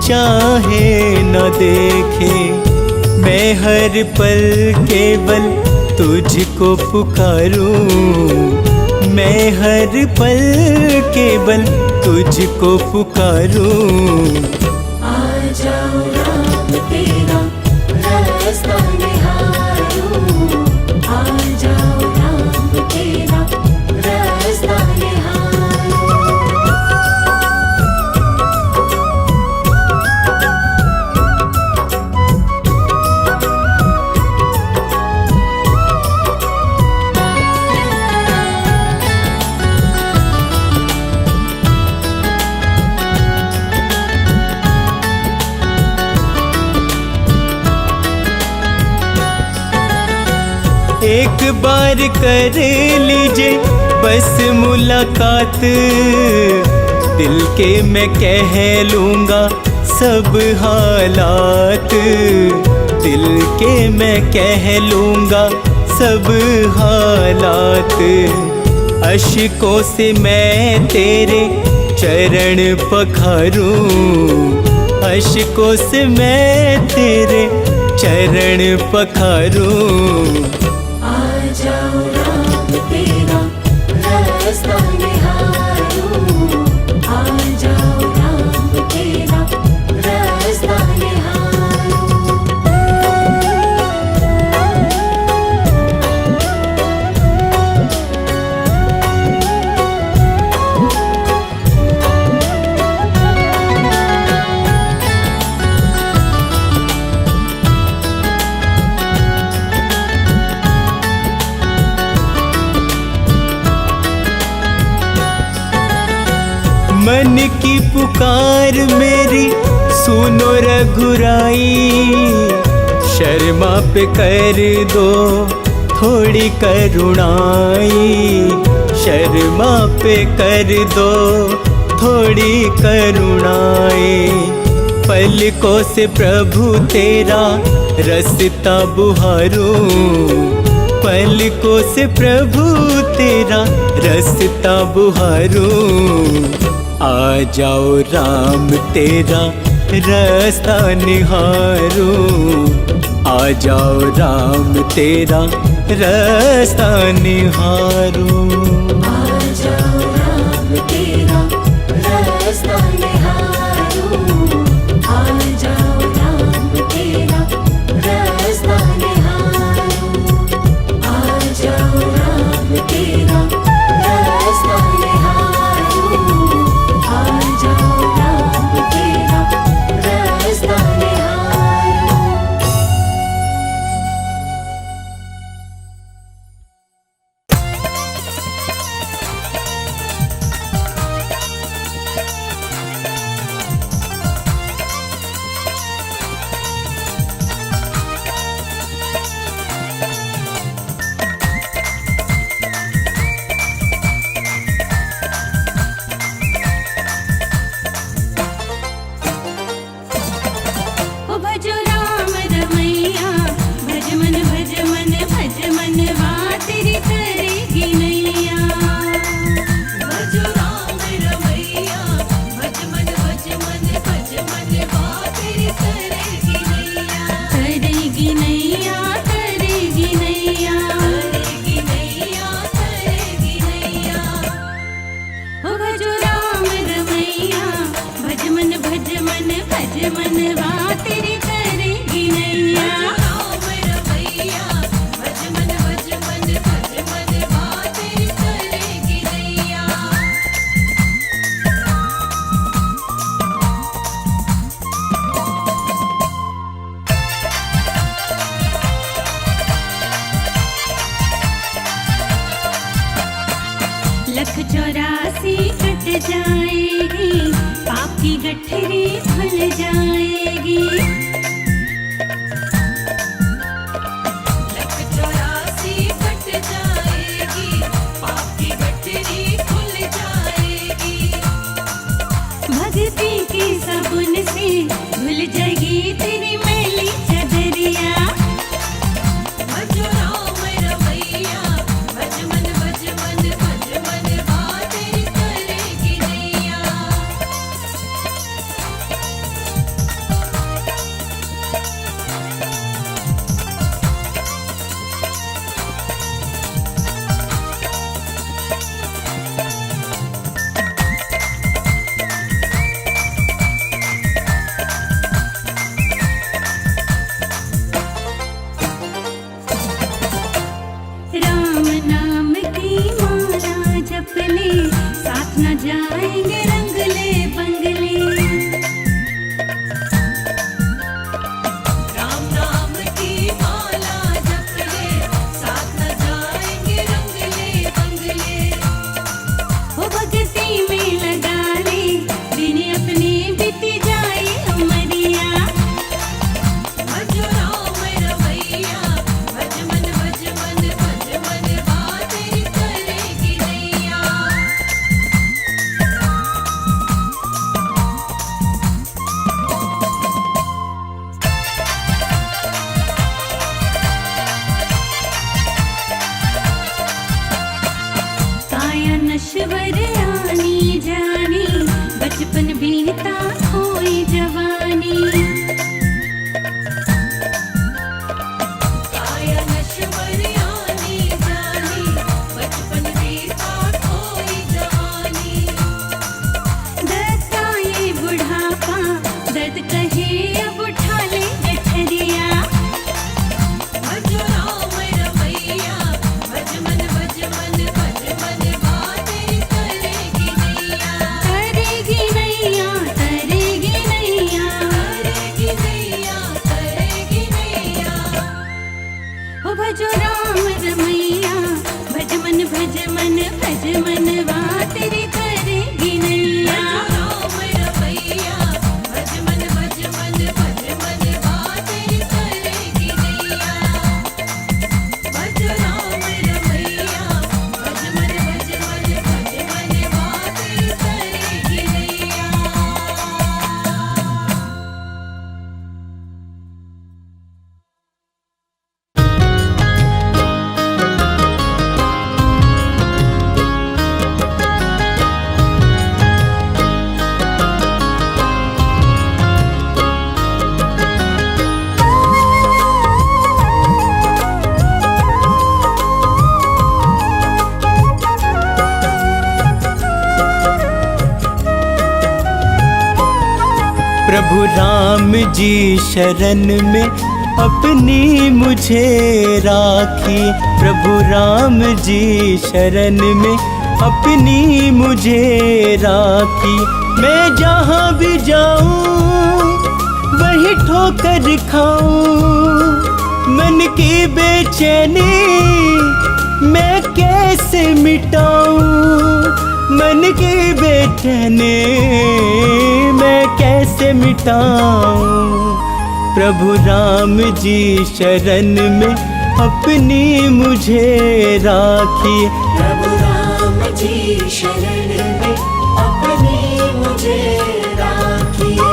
Speaker 3: चाहे न देखे। मैं हर पल केवल तुझको पुकारूं, मैं हर पल केवल तुझको पुकारूं।
Speaker 2: आ जाओ राम तेरा रास्ता निहारूं, आ जाओ राम तेरा रास्ता निहारूं।
Speaker 3: एक बार कर लीजिए बस मुलाकात, दिल के मैं कह लूँगा सब हालात, दिल के मैं कह लूँगा सब हालात। अश्कों से मैं तेरे चरण पखारूं, अश्कों से मैं तेरे चरण पखारूं।
Speaker 2: आ जाओ राम तेरा रास्ता निहारूं, आ जाओ राम तेरा रास्ता निहारूं।
Speaker 3: मन की पुकार मेरी सुनो रघुराई, शर्मा पे कर दो थोड़ी करुणाई, शर्मा पे कर दो थोड़ी करुणाई। पलकों से प्रभु तेरा रास्ता बुहारूं, पलकों से प्रभु तेरा रास्ता बुहारूं। आ जाओ राम तेरा रास्ता निहारूं, आ जाओ राम तेरा रास्ता निहारूं।
Speaker 2: आ जाओ राम तेरा रास्ता निहारूं, आ जाओ राम तेरा रास्ता निहारूं, आ जाओ राम तेरा रास्ता निहारूं, आ जाओ राम तेरा रास्ता निहारूं। ओ भजो राम रमैया, भज मन भज मन भज मन वा तेरी करेगी नैया। भजो राम रमैया, भज मन भज मन भज मन वा तेरी करेगी नैया। करेगी नैया, करेगी नैया, करेगी नैया, करेगी नैया। ओ भजो राम रमैया, भज मन भज मन भज मन वा तेरी करेगी नैया। राम रमैया, भज मन भज मन भज मन वा तेरी करेगी नैया। लख 84 कट जाएगी, पाप की गठरी खुल जाएगी। लख 84 कट जाएगी, पाप की गठरी खुल जाएगी। भक्ति की साबुन से धुल जाएगी तेरी मैली चदरिया। भजो राम रमैया, भज मन भज मन भज मन वा तेरी करेगी नैया। राम नाम की माला जप ले, साथ न जाएंगे रंगले बंगले। राम नाम की माला जप ले, साथ न जाएंगे रंगले बंगले। वो भक्ति में लगा ले, दिन अपने बीत जाए उमरिया। भजो राम रमैया, भज मन भज मन भज मन वा तेरी करेगी नैया। काया नश्वर आनी जानी, बचपन बीता खोई जवानी। काया नश्वर आनी जानी, बचपन बीता खोई जवानी। दर्द का ये बुढ़ापा, दर्द कहे अब उठा ले गठरिया। भजो राम रमैया, भज मन भज मन भज मन वा तेरी करेगी नैया। करेगी नैया, करेगी नैया, करेगी नैया, करेगी नैया। ओ भजो राम रमैया, भज मन भज मन भज मन वा तेरी करेगी नैया।
Speaker 3: प्रभु राम जी शरण में अपनी मुझे राखिए। प्रभु राम जी शरण में अपनी मुझे राखिए। मैं जहाँ भी जाऊँ वही ठोकर खाऊं। मन की बेचैनी मैं कैसे मिटाऊं। मन की बेचैनी मैं कैसे मिटाऊं। प्रभु राम जी शरण में अपनी मुझे राखिए।
Speaker 2: प्रभु राम जी शरण में अपनी मुझे राखिए।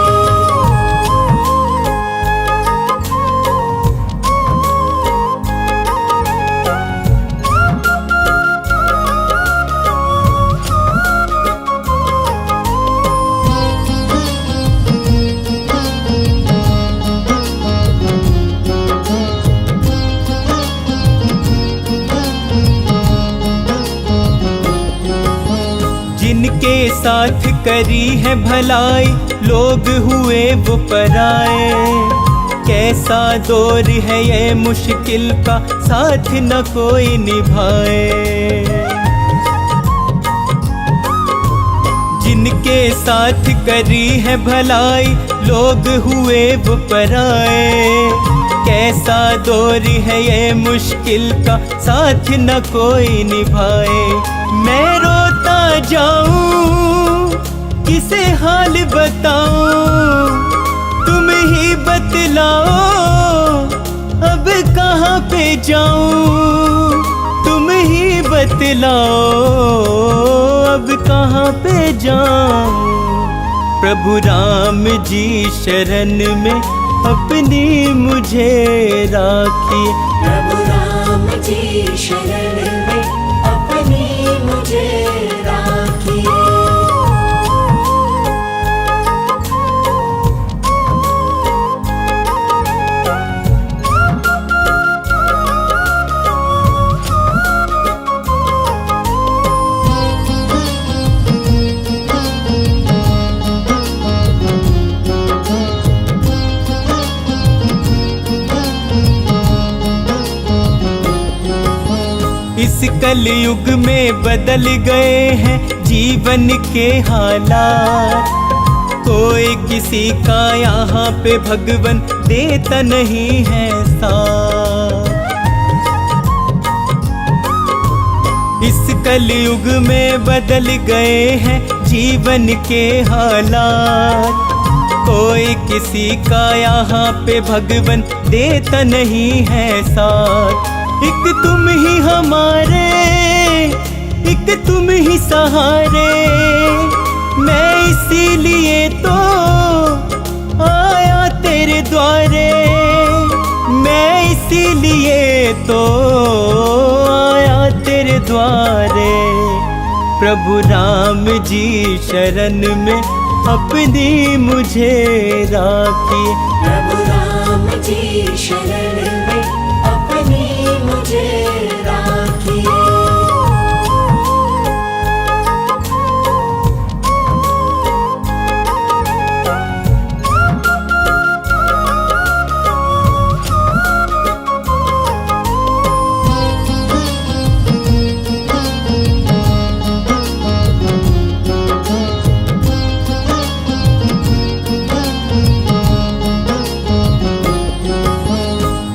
Speaker 3: जिनके साथ करी है भलाई लोग हुए वो पराए। कैसा दौर है ये मुश्किल का साथ न कोई निभाए। जिनके साथ करी है भलाई लोग हुए वो पराए। कैसा दौर है ये मुश्किल का साथ न कोई निभाए। मैं रोता जाऊं किसे हाल बताऊं। तुम ही बतलाओ अब कहाँ पे जाऊं। तुम ही बतलाओ अब कहाँ पे जाऊं। प्रभु राम जी शरण में अपनी मुझे राखिए।
Speaker 2: प्रभु राम जी शरण में अपनी मुझे राखिए।
Speaker 3: इस कलयुग में बदल गए हैं जीवन के हालात। कोई किसी का यहाँ पे भगवन देता नहीं है साथ। इस कलयुग में बदल गए हैं जीवन के हालात। कोई किसी का यहाँ पे भगवन देता नहीं है साथ। एक तुम ही हमारे, एक तुम ही सहारे। मैं इसीलिए तो आया तेरे द्वारे। मैं इसीलिए तो आया तेरे द्वारे। प्रभु राम जी शरण में अपनी मुझे राखिए।
Speaker 2: प्रभु राम जी शरण में अपनी मुझे राखिए।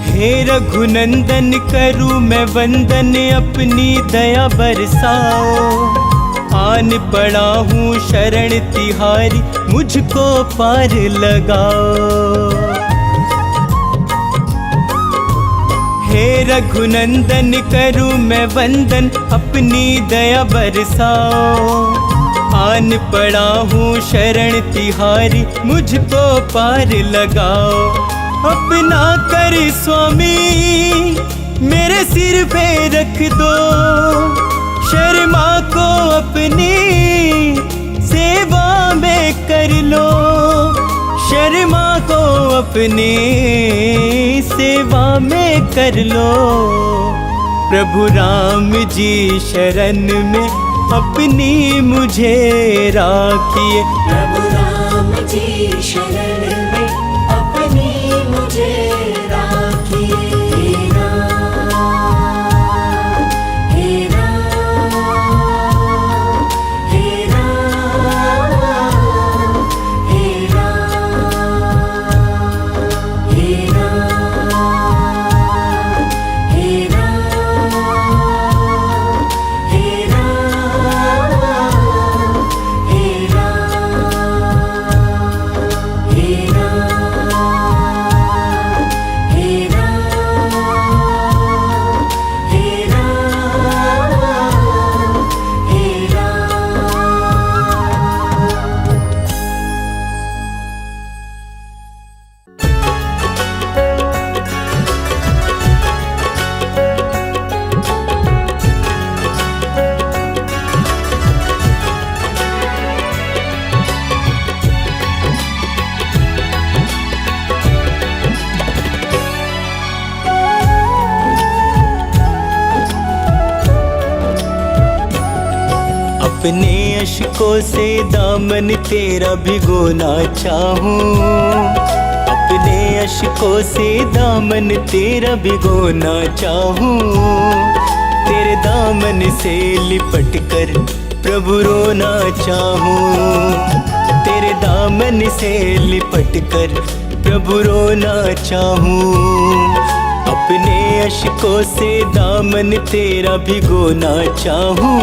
Speaker 3: हे रघुनंदन करूँ मैं वंदन अपनी दया बरसाओ। आन पड़ा हूँ शरण तिहारी मुझको पार लगाओ। हे रघुनंदन करूँ मैं वंदन अपनी दया बरसाओ। आन पड़ा हूँ शरण तिहारी मुझको पार लगाओ। अपना कर स्वामी मेरे सिर पे रख दो। शर्मा को अपनी सेवा में कर लो। शर्मा को अपनी सेवा में कर लो। प्रभु राम जी शरण में अपनी मुझे राखिए।
Speaker 2: प्रभु राम जी शरण में अपनी मुझे राखिए। हे राम, हे राम, हे राम, हे राम, हे राम, हे राम, हे राम, हे राम, हे राम, हे राम, हे राम,
Speaker 3: अपने अश्कों से दामन तेरा भिगोना चाहूं, अपने अश्कों से दामन तेरा भिगोना चाहूं, तेरे दामन से लिपट कर प्रभु रोना चाहूं, तेरे दामन से लिपट कर प्रभु रोना चाहूं, अपने अश्कों से दामन तेरा भिगोना चाहूं,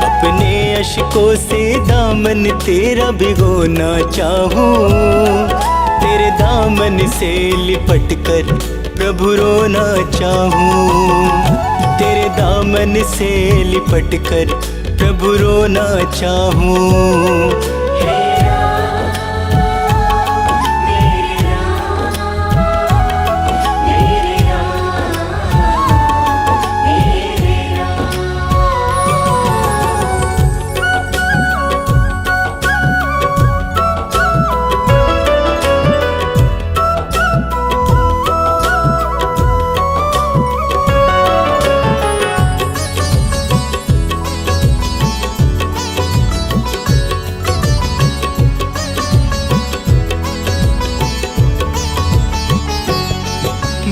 Speaker 3: अपने अश्कों से दामन तेरा भिगोना चाहूं, तेरे दामन से लिपट कर प्रभु रोना चाहूं, तेरे दामन से लिपट कर प्रभु रोना चाहूं।
Speaker 2: हे राम, मेरे राम, मेरे राम, मेरे राम।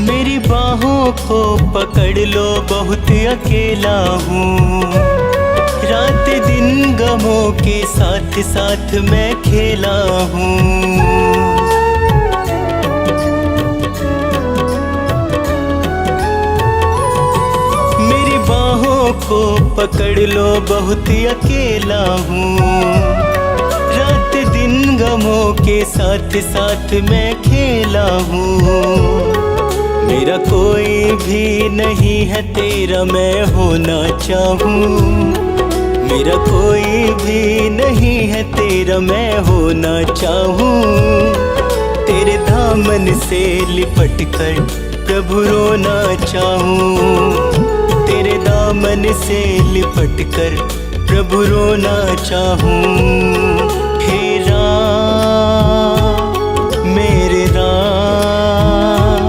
Speaker 3: मेरी बाहों को पकड़ लो, बहुत अकेला हूँ, रात दिन गमों के साथ साथ मैं खेला हूँ। मेरी बाहों को पकड़ लो, बहुत अकेला हूँ, रात दिन गमों के साथ साथ मैं खेला हूँ। मेरा कोई भी नहीं है तेरा मैं होना चाहूँ, मेरा कोई भी नहीं है तेरा मैं होना चाहूँ, तेरे दामन से लिपट कर प्रभु रोना चाहूँ, तेरे दामन से लिपट कर प्रभु रोना चाहूँ। हे राम, मेरे राम,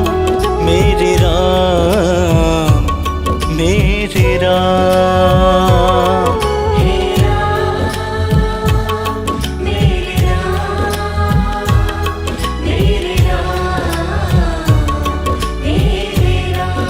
Speaker 3: मेरे राम, मेरे राम।
Speaker 2: हे राम, मेरे राम, मेरे राम, मेरे राम।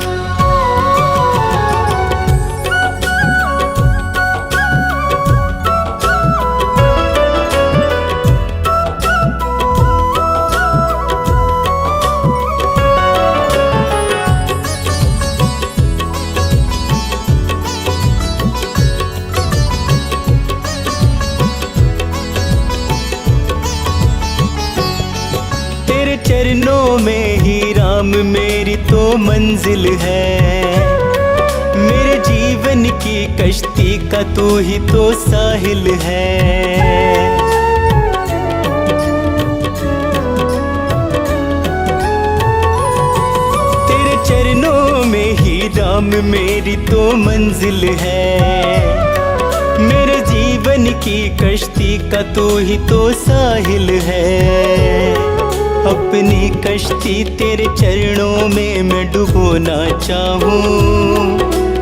Speaker 3: तेरे चरणों में ही राम मेरी तो मंजिल है, मेरे जीवन की कश्ती का तू ही तो साहिल है। तेरे चरणों में ही राम मेरी तो मंजिल है, मेरे जीवन की कश्ती का तू ही तो साहिल है। अपनी कश्ती तेरे चरणों में मैं डुबोना चाहूँ,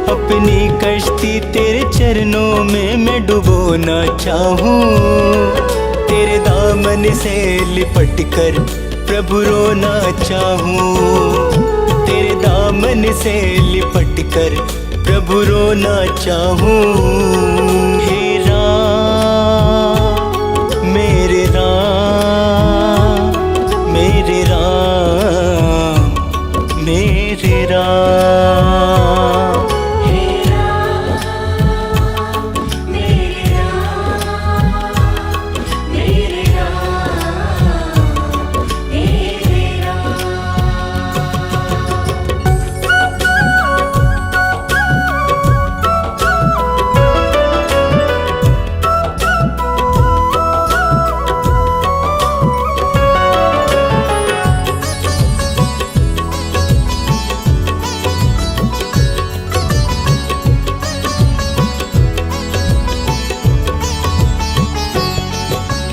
Speaker 3: अपनी कश्ती तेरे चरणों में मैं डुबोना चाहूँ, तेरे दामन दामन से लिपट कर प्रभु रोना चाहूं, तेरे दामन से लिपट कर प्रभु रोना चाहूं। हे राम मेरे राम, मेरे राम, मेरे राम।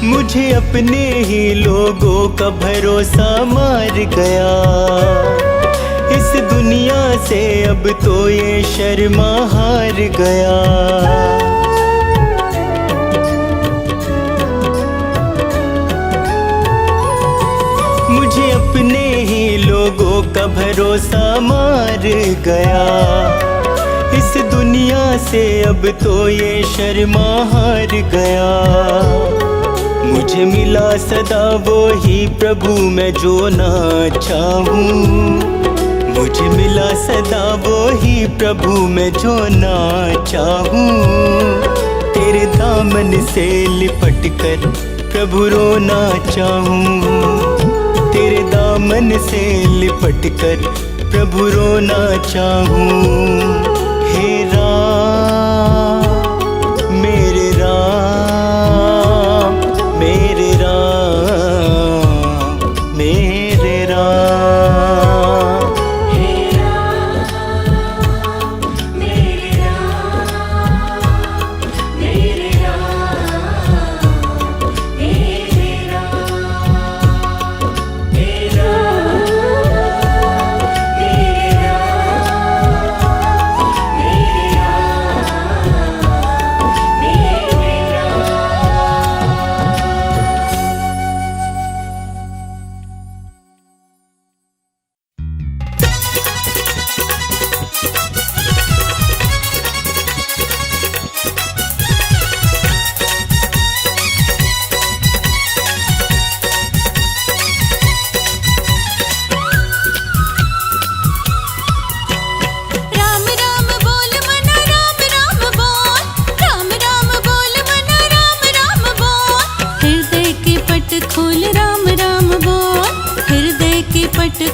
Speaker 3: मुझे अपने ही लोगों का भरोसा मार गया, इस दुनिया से अब तो ये शर्मा हार गया। मुझे अपने ही लोगों का भरोसा मार गया, इस दुनिया से अब तो ये शर्मा हार गया। मुझे मिला सदा वो ही प्रभु मैं जो ना चाहूं, मुझे मिला सदा वो ही प्रभु मैं जो ना चाहूं। तेरे दामन से लिपट कर प्रभु रोना चाहूं, तेरे दामन से लिपट कर प्रभु रोना चाहूं। हे राम मेरे राम, मेरे राम, मेरे राम।
Speaker 2: हे राम मेरे राम, मेरे राम, मेरे राम, मेरा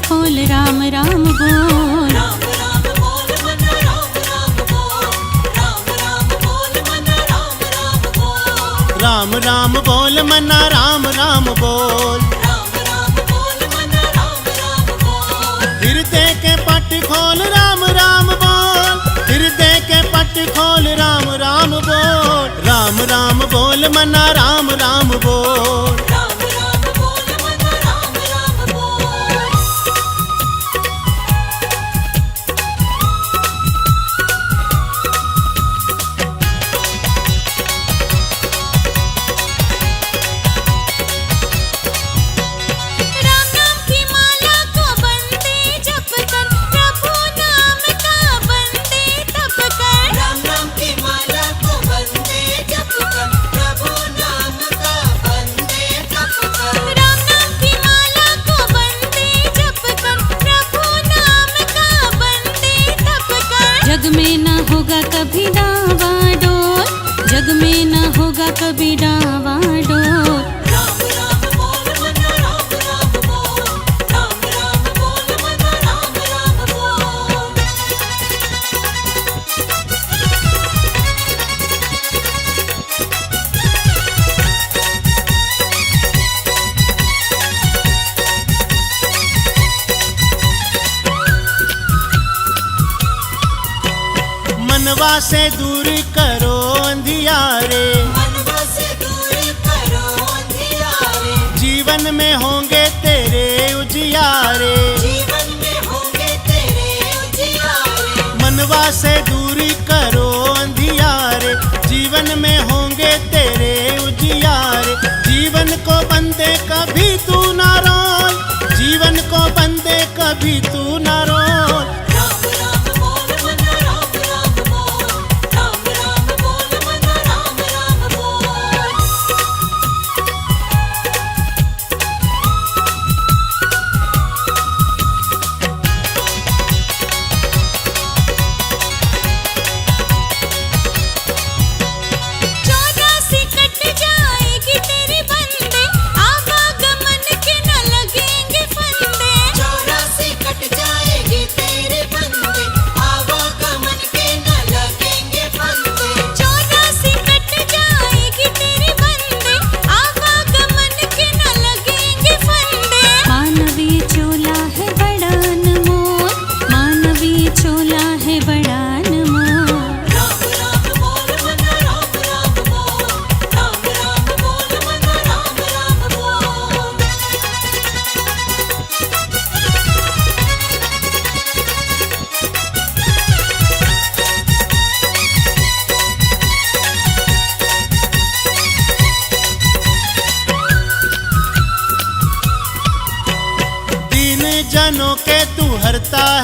Speaker 2: खोल राम राम बोल।
Speaker 4: राम राम बोल मन राम राम बोल, राम राम बोल मन राम राम बोल।
Speaker 1: राम राम बोल मना राम राम बोल,
Speaker 4: राम राम बोल मन राम राम बोल।
Speaker 1: हृदय के पट खोल राम राम बोल, हृदय के पट खोल राम राम बोल। राम राम बोल मना राम राम बोल।
Speaker 4: राम राम बोल मन राम राम बोल।
Speaker 2: राम नाम की माला को बंदे जप कर, प्रभु नाम का बंदे तप कर।
Speaker 4: राम नाम की माला को बंदे जप कर, प्रभु नाम का बंदे तप कर।
Speaker 2: राम नाम की माला को बंदे जप कर, प्रभु नाम का बंदे तप कर। जग में न होगा कभी डावा डोल, जग में न होगा कभी डावा डोल।
Speaker 4: राम राम बोल मन राम राम बोल, राम राम बोल मन राम राम बोल।
Speaker 1: मनवा से दूर करो अंधियारे,
Speaker 4: मनवा से दूर करो अंधियारे।
Speaker 1: जीवन में होंगे तेरे उजियारे।
Speaker 4: जीवन में होंगे तेरे उजियारे।
Speaker 1: मनवा से दूरी करो अंधियारे, जीवन में होंगे तेरे उजियारे। जीवन को बंद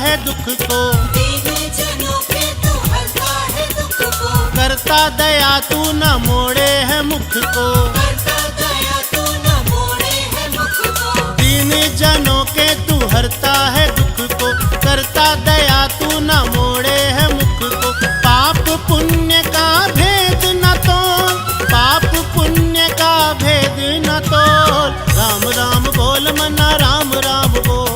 Speaker 1: है दुख को,
Speaker 4: दीन जनों के तू हरता है दुख को,
Speaker 1: करता दया तू न मोड़े है मुख को।
Speaker 4: करता दया तू न मोड़े है मुख को,
Speaker 1: दीन जनों के तू हरता है दुख को, करता दया तू न मोड़े है मुख को। पाप पुण्य का भेद न तोल, पाप पुण्य का भेद न तोल। राम राम बोल मना राम राम बोल,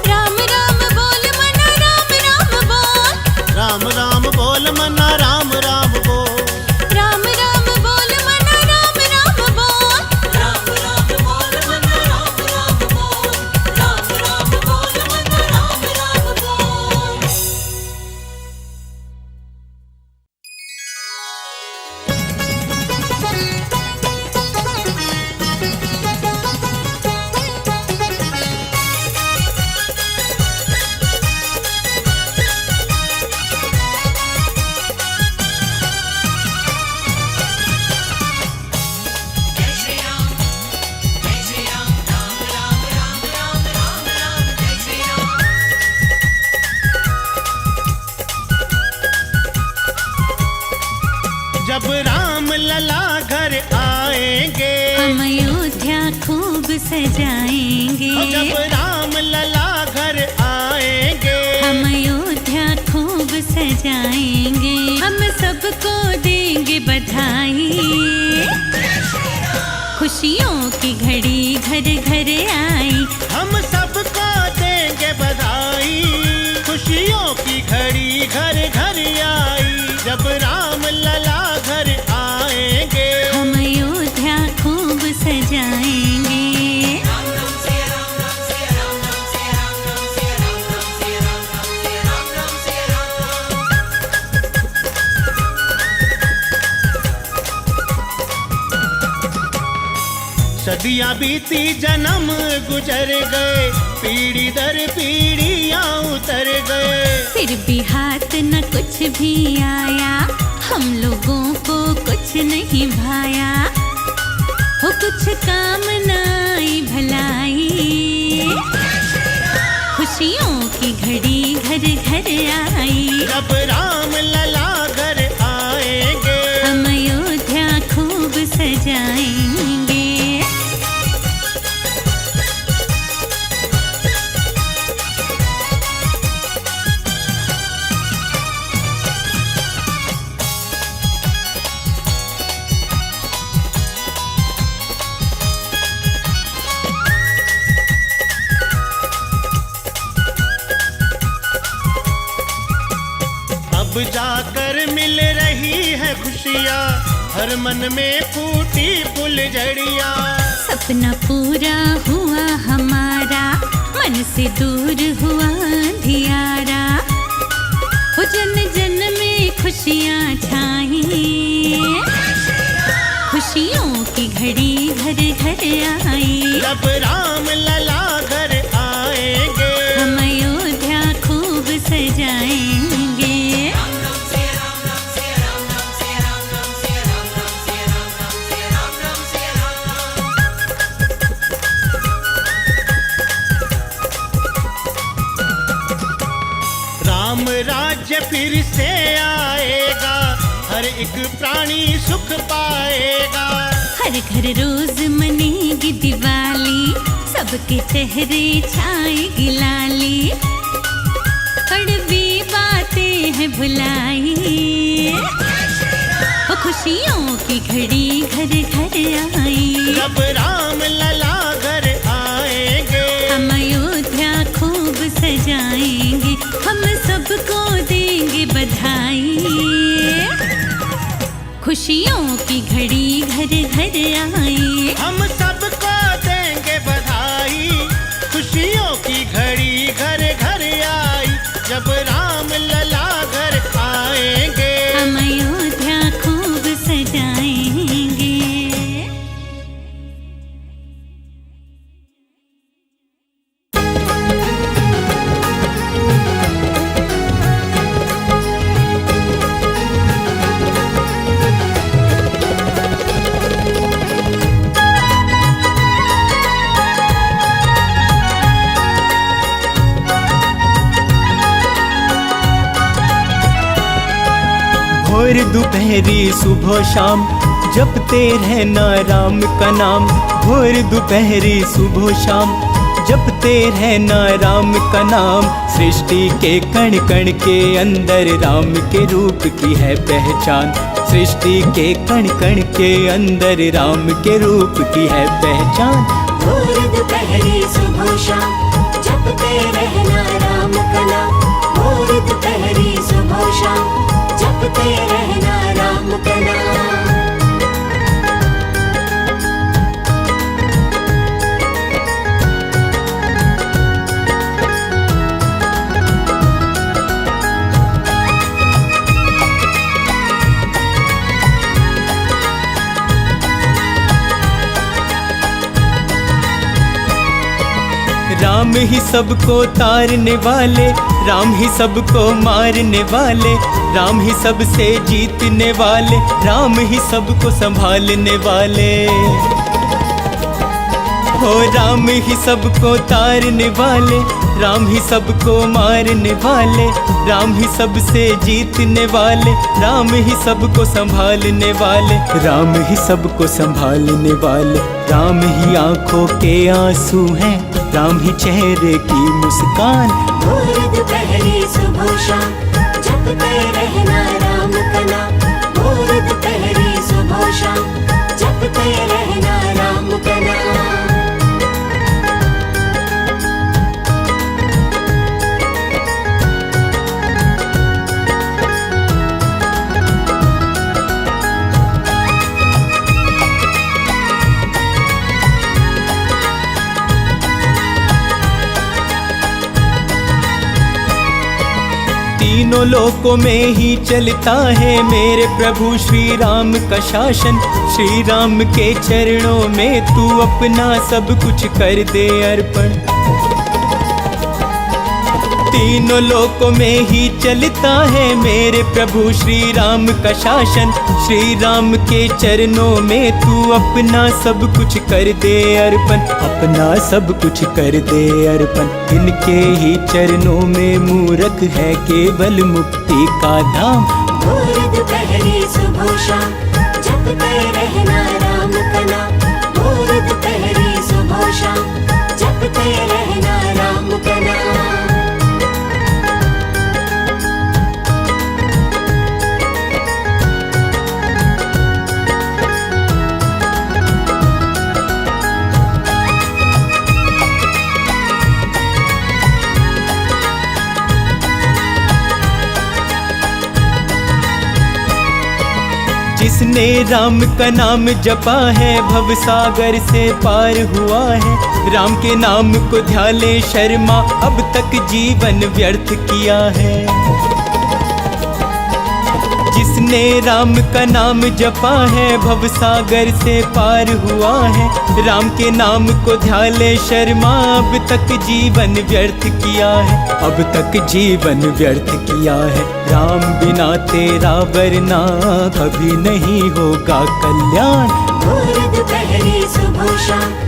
Speaker 2: राम राम बोल मना राम राम बोल,
Speaker 1: राम राम बोल मना राम राम बोल।
Speaker 2: राम राम बोल मना राम राम बोल,
Speaker 4: राम राम बोल मना राम राम बोल, राम राम बोल मना राम राम बोल। जय श्री राम, जय श्री राम, राम राम राम राम राम राम, जय श्री राम।
Speaker 1: जब राम लला घर आएंगे,
Speaker 2: हम अयोध्या खूब सजाएंगे।
Speaker 1: जब राम लला घर आएंगे,
Speaker 2: हम अयोध्या खूब सजाएंगे। हम सबको देंगे बधाई, खुशियों की घड़ी घर घर आई।
Speaker 1: हम सबको देंगे बधाई, खुशियों की घड़ी घर घर आई। जब राम लला घर आएंगे,
Speaker 2: हम अयोध्या खूब सजाएंगे।
Speaker 4: राम राम से राम राम से राम राम से राम राम से राम राम से राम राम से राम राम से राम।
Speaker 1: सदियां बीती जन्म गुजर गए, पीढ़ी दर पीढ़ियां उतर गए।
Speaker 2: फिर भी हाथ न कुछ भी आया, हम लोगों को कुछ नहीं भाया। हो कुछ काम न आई भलाई, खुशियों की घड़ी घर घर आई।
Speaker 1: जब राम लला घर आएंगे,
Speaker 2: हम अयोध्या खूब सजाएंगे।
Speaker 1: अब जाकर मिल रही है खुशियाँ, हर मन में फूटी फुलझड़ियाँ।
Speaker 2: सपना पूरा हुआ हमारा, मन से दूर हुआ अंधियारा। हो जन जन में खुशियाँ छाई, खुशियों की घड़ी घर घर आई।
Speaker 1: जब राम लला घर आएंगे,
Speaker 2: हम अयोध्या खूब सजाएंगे।
Speaker 4: राम राम से राम राम से राम राम से राम राम से राम राम से राम राम से राम राम से राम।
Speaker 1: राम राज्य फिर से आएगा, हर एक प्राणी सुख पाएगा।
Speaker 2: हर घर रोज मनेगी दिवाली, सबके चेहरे छाएगी लाली। कड़वी बातें हैं भुलाई, वो खुशियों की घड़ी घर घर आई।
Speaker 1: जब राम लला घर आएंगे,
Speaker 2: हम अयोध्या खूब सजाएंगे। हम सबको देंगे बधाई, खुशियों की घड़ी घर घर आई।
Speaker 1: हम सबको देंगे बधाई, खुशियों की घड़ी घर घर आई। जब राम लला घर आएंगे,
Speaker 2: हम अयोध्या खूब सजाएंगे।
Speaker 3: भोर दोपहरी सुबह शाम जपते रहना राम का नाम। भोर दोपहरी सुबह शाम जपते रहना राम का नाम। सृष्टि के कण कण के अंदर राम के रूप की है पहचान। सृष्टि के कण कण के अंदर राम के रूप की है पहचान।
Speaker 2: भोर दोपहरी सुबह शाम जपते रहना राम का नाम। भोर दोपहरी सुबह शाम जपते रहना राम का नाम।
Speaker 3: राम ही सबको तारने वाले, राम ही सबको मारने वाले, राम ही सबसे जीतने वाले, राम ही सबको संभालने वाले। हो राम ही सबको तारने वाले, राम ही सबको मारने वाले, राम ही सबसे जीतने वाले, राम ही सबको संभालने वाले, राम ही सबको संभालने वाले। राम ही आंखों के आंसू हैं, राम ही चेहरे की मुस्कान।
Speaker 2: भोर दोपहरी सुबह शाम जपते रहना राम का नाम। भोर दोपहरी सुबह शाम जपते रहना राम का नाम।
Speaker 3: तीनों लोकों में ही चलता है मेरे प्रभु श्री राम का शासन। श्री राम के चरणों में तू अपना सब कुछ कर दे अर्पण। तीनों लोकों में ही चलता है मेरे प्रभु श्री राम का शासन। श्री राम के चरणों में तू अपना सब कुछ कर दे अर्पण। अपना सब कुछ कर दे अर्पण। इनके ही चरणों में मूरख है केवल मुक्ति का धाम।
Speaker 2: भोर दोपहरी सुबह शाम जपते रहना राम का नाम। भोर दोपहरी सुबह शाम जपते रहना राम का नाम।
Speaker 3: जिसने राम का नाम जपा है भव सागर से पार हुआ है। राम के नाम को ध्याले शर्मा अब तक जीवन व्यर्थ किया है। जिसने राम का नाम जपा है भव सागर से पार हुआ है। राम के नाम को ध्याले शर्मा अब तक जीवन व्यर्थ किया है। अब तक जीवन व्यर्थ किया है। राम बिना तेरा वरना कभी नहीं होगा कल्याण।
Speaker 2: भोर दोपहरी सुबह शाम